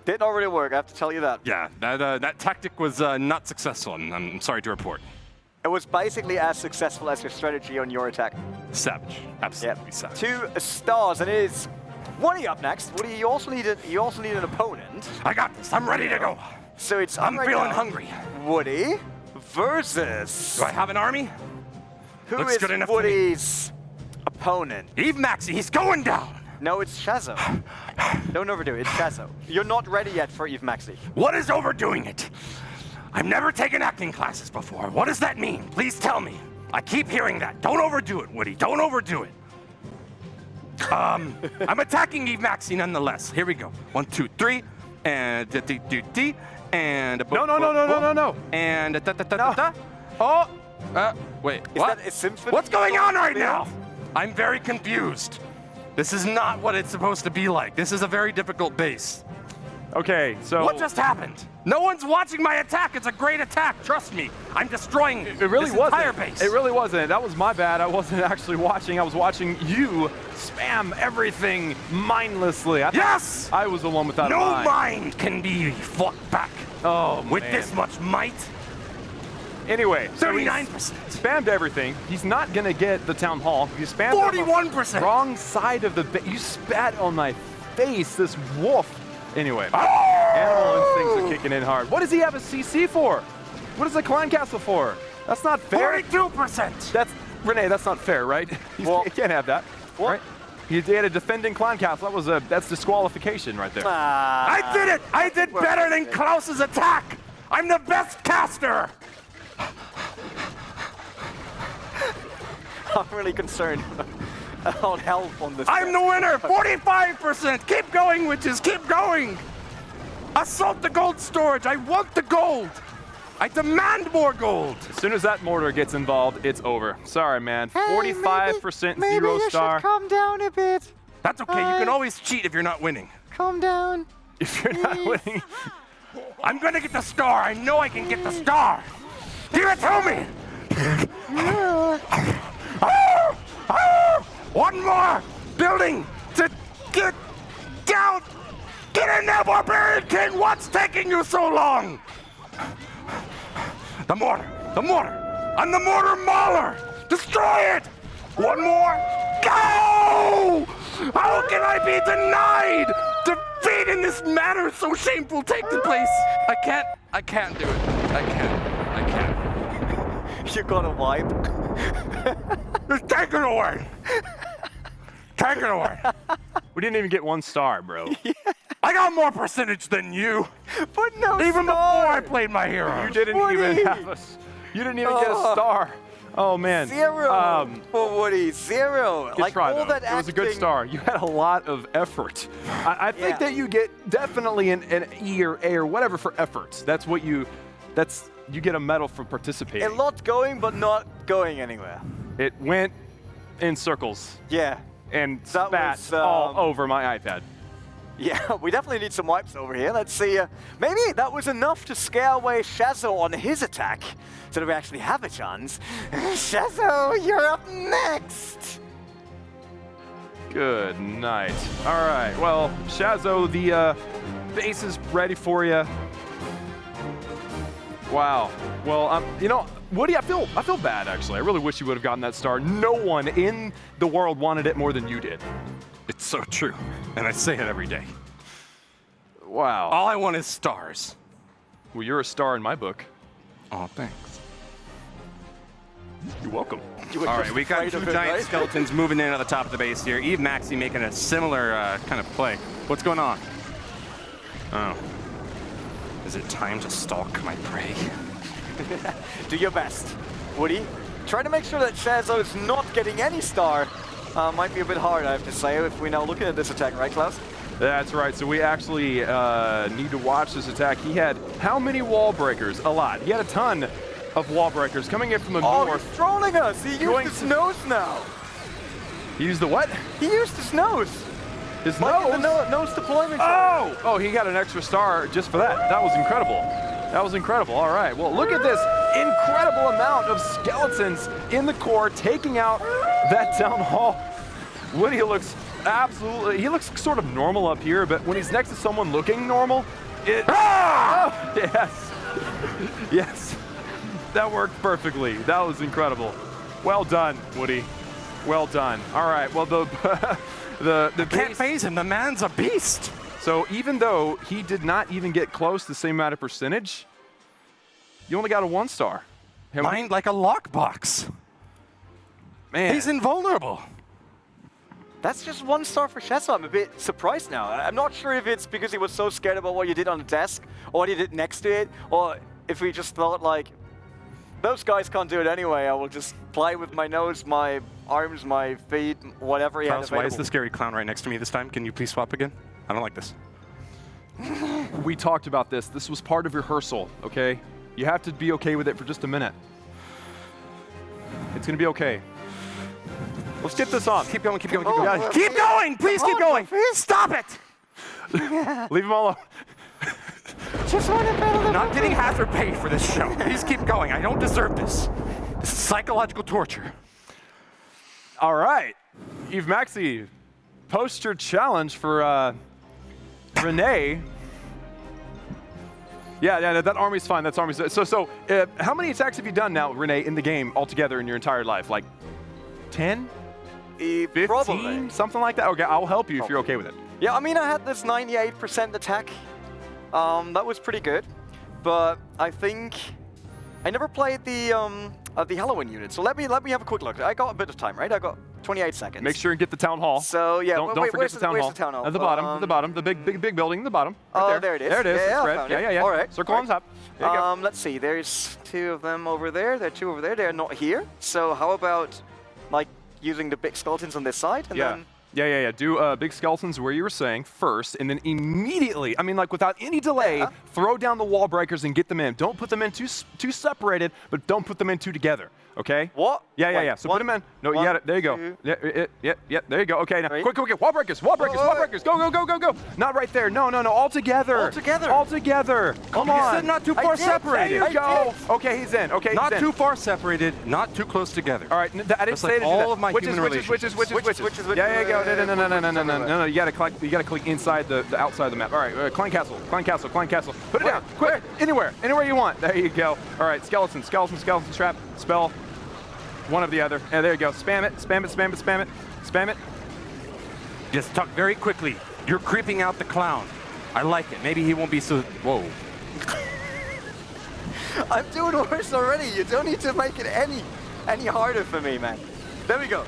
Didn't already work, I have to tell you that. Yeah, that tactic was not successful, and I'm sorry to report. It was basically as successful as your strategy on your attack. Savage. Absolutely Yep. savage. 2 stars, and it is Woody up next. Woody, you also need an opponent. I got this. I'm ready to go. So it's I'm right feeling now, hungry. Woody versus Do I have an army? who Looks is good enough to me. Woody's opponent? Eve Maxi, he's going down. No, it's Shazo. Don't overdo it. It's Shazo. You're not ready yet for Eve Maxi. What is overdoing it? I've never taken acting classes before. What does that mean? Please tell me. I keep hearing that. Don't overdo it, Woody. Don't overdo it. I'm attacking Eve Maxi nonetheless. Here we go. 1, 2, 3, and D, and a No. and da. Oh, wait. Is What? that a symphony? What's going on right now? I'm very confused. This is not what it's supposed to be like. This is a very difficult base. Okay, so What just happened? No one's watching my attack. It's a great attack. Trust me. I'm destroying it really this wasn't. entire base. It really wasn't. That was my bad. I wasn't actually watching. I was watching you spam everything mindlessly. Yes! I was the one without a No mind. mind can be fought back Oh, with man. this much might. Anyway, so he 39%. spammed everything. He's not gonna get the town hall. You spammed it on the 41%. wrong side of the you spat on my face, this wolf. Anyway, Oh! animal instincts are kicking in hard. What does he have a CC for? What is the clan castle for? That's not fair. 42%. That's Renee. That's not fair, right? You can't have that. Right? You had a defending clan castle. That's disqualification right there. I did it. I did better than Klaus's attack. I'm the best caster. I'm really concerned about health on this. I'm the winner. 45%. Keep going, witches. Keep going. Assault the gold storage. I want the gold. I demand more gold. As soon as that mortar gets involved, it's over. Sorry, man. 45% maybe zero you star. should calm down a bit. That's okay. You can always cheat if you're not winning. Calm down. If you're not winning, I'm gonna get the star. I know I can get the star. Give it to me. One more building to get down. Get in there, Barbarian King. What's taking you so long? The mortar. I'm the mortar mauler. Destroy it. One more. Go! How can I be denied? Defeat in this manner so shameful take the place. I can't do it. I can't. You got a wipe. Just take it away. Take it away. we didn't even get 1 star, bro. I got more percentage than you. But no Even star. before I played my hero. You didn't Woody. even have us. You didn't even get a star. Oh man. 0 for Woody. 0. Good Like try, all though. that It was a good acting- star. You had a lot of effort. I think Yeah. that you get definitely an E or A or whatever for efforts. That's what you get a medal for participating. A lot going, but not going anywhere. It went in circles Yeah. and That spat was, all over my iPad. Yeah, we definitely need some wipes over here. Let's see. Maybe that was enough to scare away Shazo on his attack, so that we actually have a chance. Shazo, you're up next. Good night. All right. Well, Shazo, the base is ready for you. Wow. Well, Woody, I feel bad actually. I really wish you would have gotten that star. No one in the world wanted it more than you did. It's so true. And I say it every day. Wow. All I want is stars. Well, you're a star in my book. Oh, thanks. You're welcome. All right, we got 2 giant skeletons moving in at the top of the base here. Eve Maxi making a similar kind of play. What's going on? Oh. Is it time to stalk my prey? Do your best, Woody. Try to make sure that Shazo is not getting any star. Might be a bit hard, I have to say, if we're now looking at this attack, right, Klaus? That's right. So we actually need to watch this attack. He had how many wall breakers? A lot. He had a ton of wall breakers coming in from the Oh, north. he's trolling us. He Going used his to- nose now. He used the what? He used his nose. His Like in nose? the nose deployment. Oh, he got an extra star just for that. That was incredible. That was incredible. All right. Well, look at this incredible amount of skeletons in the core taking out that town hall. Woody looks he looks sort of normal up here, but when he's next to someone looking normal, oh, yes. Yes. That worked perfectly. That was incredible. Well done, Woody. Well done. All right. Well, the Can't phase him. The man's a beast. So even though he did not even get close to the same amount of percentage, you only got a 1-star. Mind like a lockbox. Man, He's invulnerable. That's just 1 star for Shessa. I'm a bit surprised now. I'm not sure if it's because he was so scared about what you did on the desk, or what you did next to it, or if we just thought like, those guys can't do it anyway. I will just play with my nose, my arms, my feet, whatever he had Klaus, why is available. the scary clown right next to me this time? Can you please swap again? I don't like this. we talked about this. This was part of rehearsal, okay? You have to be okay with it for just a minute. It's gonna be okay. Let's get this on. Keep going, keep going, keep going. Keep going! Please keep going! Stop it! Leave them all alone. Just want to battle them. Not getting hazard pay for this show. Please keep going. I don't deserve this. This is psychological torture. All right. Eve Maxi, post your challenge for Renee. Yeah, that army's fine. That's army's. So, how many attacks have you done now, Renee, in the game altogether in your entire life? Like 10? 15? Probably. Something like that? Okay, I'll help you if you're okay with it. Yeah, I mean, I had this 98% attack. That was pretty good. But I think I never played the Halloween unit. So let me have a quick look. I got a bit of time, right? I got 28 seconds. Make sure and get the town hall. So yeah, don't wait, forget the town hall. Where's the town hall? At the bottom, the big building, in the bottom. Oh, Right there it is. There it is. Yeah, it's I red. found Yeah, it. yeah, yeah. All right. Circle on top. There you go. Let's see. There's 2 of them over there. There are 2 over there. They're not here. So how about like using the big skeletons on this side and then. Yeah. Do big skeletons where you were saying first, and then immediately, I mean, like without any delay, throw down the wall breakers and get them in. Don't put them in too separated, but don't put them in 2 together. Okay? What? Yeah. Wait, So put them in. No, you got it. There you go. 2. Yeah. There you go. Okay, now Three. quick. Wall breakers. Wall breakers. Go. Not right there. No. All together. All together. Come on. You said not too far separated. There you go. Okay, he's in. Okay, Not he's in. too far separated, not too close together. All right, I didn't Just say like to do all that. of my human Witches. Witches. Yeah, you go. No. You gotta click inside the outside of the map. All right, Clan Castle. Put it down, quick. Anywhere you want. There you go. All right, skeleton trap, spell, one of the other. And there you go. Spam it. Just tuck very quickly. You're creeping out the clown. I like it. Maybe he won't be so. Whoa. I'm doing worse already. You don't need to make it any harder for me, man. There we go.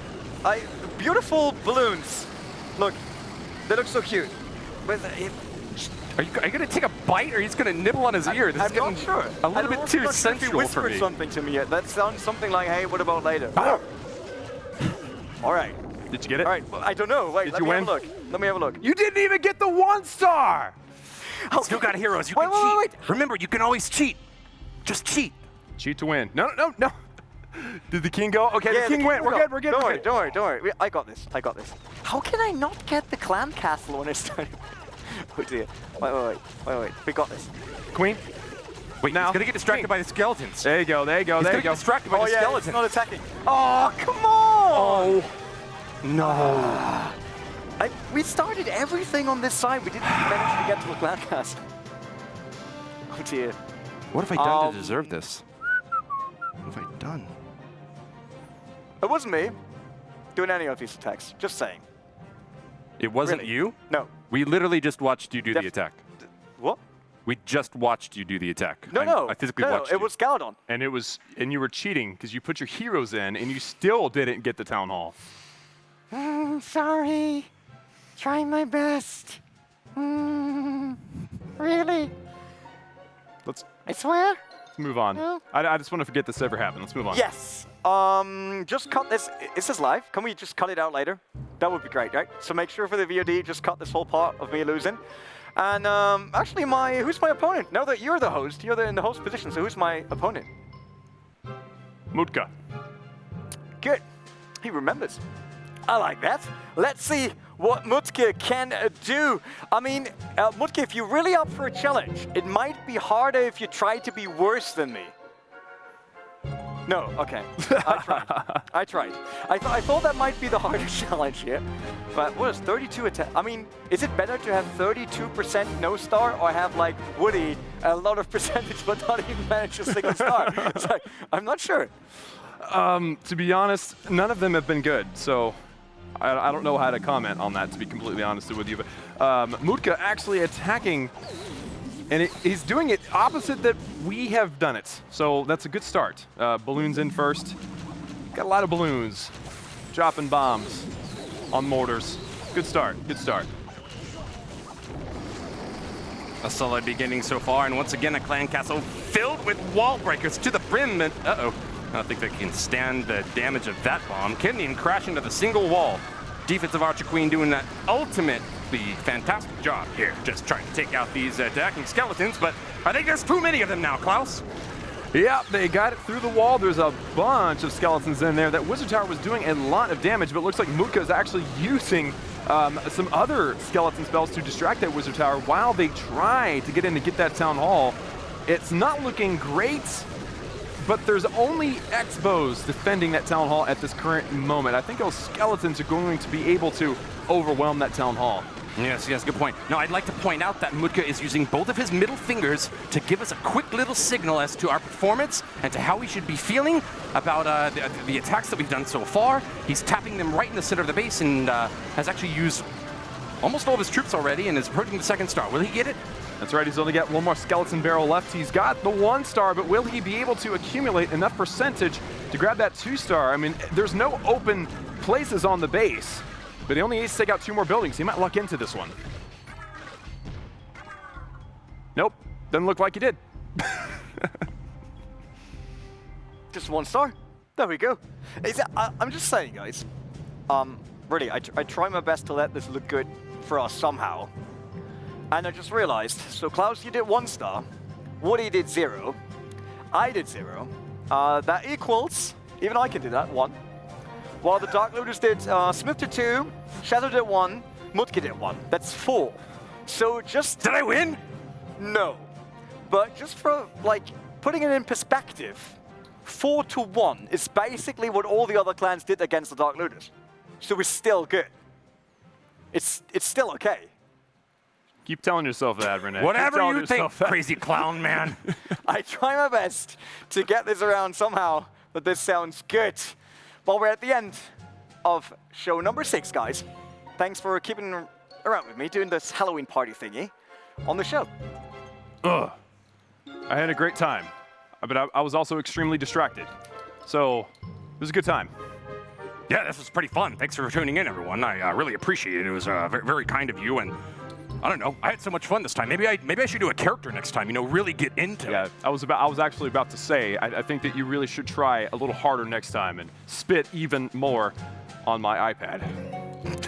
Beautiful balloons. Look, they look so cute. But Are you gonna take a bite, or are you just gonna nibble on his ear? This I'm is getting not sure. a little bit too I'm not sure if he sensual for whispered me. something to me yet. That sounds something like, "Hey, what about later?" All right. Did you get it? All right. Well, I don't know. Wait. Did Let you me have win? a look. Let me have a look. You didn't even get the 1-star. Still got heroes. You Wait, can wait, cheat. Remember, you can always cheat. Just cheat. Cheat to win. No. Did the king go? Okay, Yeah, the king went. We're good. Don't worry. I got this. How can I not get the clan castle when I started? Oh dear. Wait. We got this. Queen. Wait, Now, he's gonna get distracted by the skeletons. There you go. He's gonna get distracted by the It's skeletons. not attacking. Oh, come on! Oh, no. We started everything on this side. We didn't manage to get to the clan castle. Oh dear. What have I done to deserve this? What have I done? It wasn't me doing any of these attacks. Just saying. It wasn't Really? you? No. We literally just watched you do the Def- attack. What? We just watched you do the attack. No. I physically watched it you. was Galadon. And you were cheating because you put your heroes in and you still didn't get the town hall. Sorry. Trying my best. Really? Let's I swear. move on. No. I just want to forget this ever happened. Let's move on. Yes. Just cut this. Is this live? Can we just cut it out later? That would be great, right? So make sure for the VOD, just cut this whole part of me losing. And actually, who's my opponent? Now that you're the host, you're in the host position. So who's my opponent? Mudtke. Good. He remembers. I like that. Let's see what Mudtke can do. I mean, Mudtke, if you're really up for a challenge, it might be harder if you try to be worse than me. No, okay. I tried. I thought that might be the hardest challenge here. But what is 32 attack? I mean, is it better to have 32% no star or have like Woody a lot of percentage but not even manage a single star? It's like, I'm not sure. To be honest, none of them have been good, so I don't know how to comment on that, to be completely honest with you. But Mudtke actually attacking, and he's doing it opposite that we have done it. So that's a good start. Balloons in first. Got a lot of balloons. Dropping bombs on mortars. Good start, good start. A solid beginning so far, and once again a clan castle filled with wall breakers to the brim, and uh-oh. I don't think they can stand the damage of that bomb. Couldn't even crash into the single wall. Defensive Archer Queen doing that ultimately fantastic job here, just trying to take out these attacking skeletons, but I think there's too many of them now, Klaus. Yeah, they got it through the wall. There's a bunch of skeletons in there. That Wizard Tower was doing a lot of damage, but it looks like Mudtke is actually using some other skeleton spells to distract that Wizard Tower while they try to get in to get that Town Hall. It's not looking great, but there's only X-bows defending that Town Hall at this current moment. I think those skeletons are going to be able to overwhelm that Town Hall. Yes, good point. Now, I'd like to point out that Mudtke is using both of his middle fingers to give us a quick little signal as to our performance and to how we should be feeling about the attacks that we've done so far. He's tapping them right in the center of the base and has actually used almost all of his troops already and is approaching the second star. Will he get it? That's right, he's only got one more skeleton barrel left. He's got the 1 star, but will he be able to accumulate enough percentage to grab that 2 star? I mean, there's no open places on the base, but he only needs to take out 2 more buildings. He might luck into this one. Nope, doesn't look like he did. Just 1 star? There we go. I'm just saying, guys. Really, I try my best to let this look good for us somehow. And I just realized, so Klaus, you did 1 star, Woody did 0, I did 0, that equals, even I can do that, 1. While the Dark Looters did, Smith did 2, Shadow did 1, Mudtke did 1, that's 4. So just... Did I win? No. But just for, like, putting it in perspective, 4-1 is basically what all the other clans did against the Dark Looters. So we're still good. It's still okay. Keep telling yourself that, Renee. Whatever you think, crazy clown man. I try my best to get this around somehow, but this sounds good. Well, we're at the end of show number 6, guys. Thanks for keeping around with me, doing this Halloween party thingy on the show. Ugh. I had a great time, but I was also extremely distracted. So it was a good time. Yeah, this was pretty fun. Thanks for tuning in, everyone. I really appreciate it. It was very, very kind of you, and I don't know. I had so much fun this time. Maybe I should do a character next time. You know, really get into it. Yeah, I was actually about to say. I think that you really should try a little harder next time and spit even more on my iPad.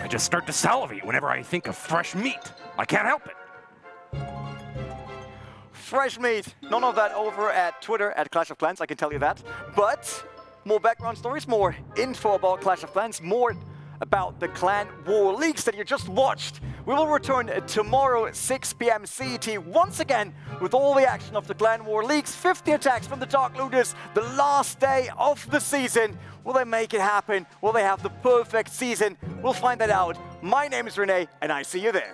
I just start to salivate whenever I think of fresh meat. I can't help it. Fresh meat. None of that over at Twitter at Clash of Clans, I can tell you that. But more background stories, more info about Clash of Clans, more about the Clan War Leagues that you just watched. We will return tomorrow at 6 p.m. CET once again with all the action of the Clan War Leagues. 50 attacks from the Dark Looters, the last day of the season. Will they make it happen? Will they have the perfect season? We'll find that out. My name is Renee, and I see you there.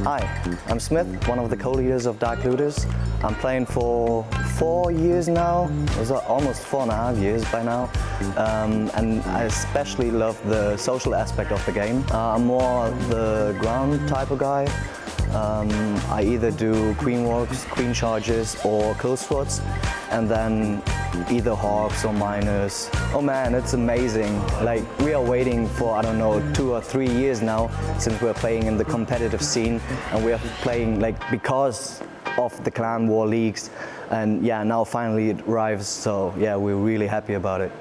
Hi, I'm Smith, one of the co-leaders of Dark Looters. I'm playing for 4 years now. It was almost 4.5 years by now. And I especially love the social aspect of the game. I'm more the ground type of guy. I either do queen walks, queen charges, or kill squads, and then either hawks or miners. Oh man, it's amazing. Like, we are waiting for, I don't know, 2 or 3 years now since we're playing in the competitive scene, and we are playing like because of the Clan War Leagues. And yeah, now finally it arrives, so yeah, we're really happy about it.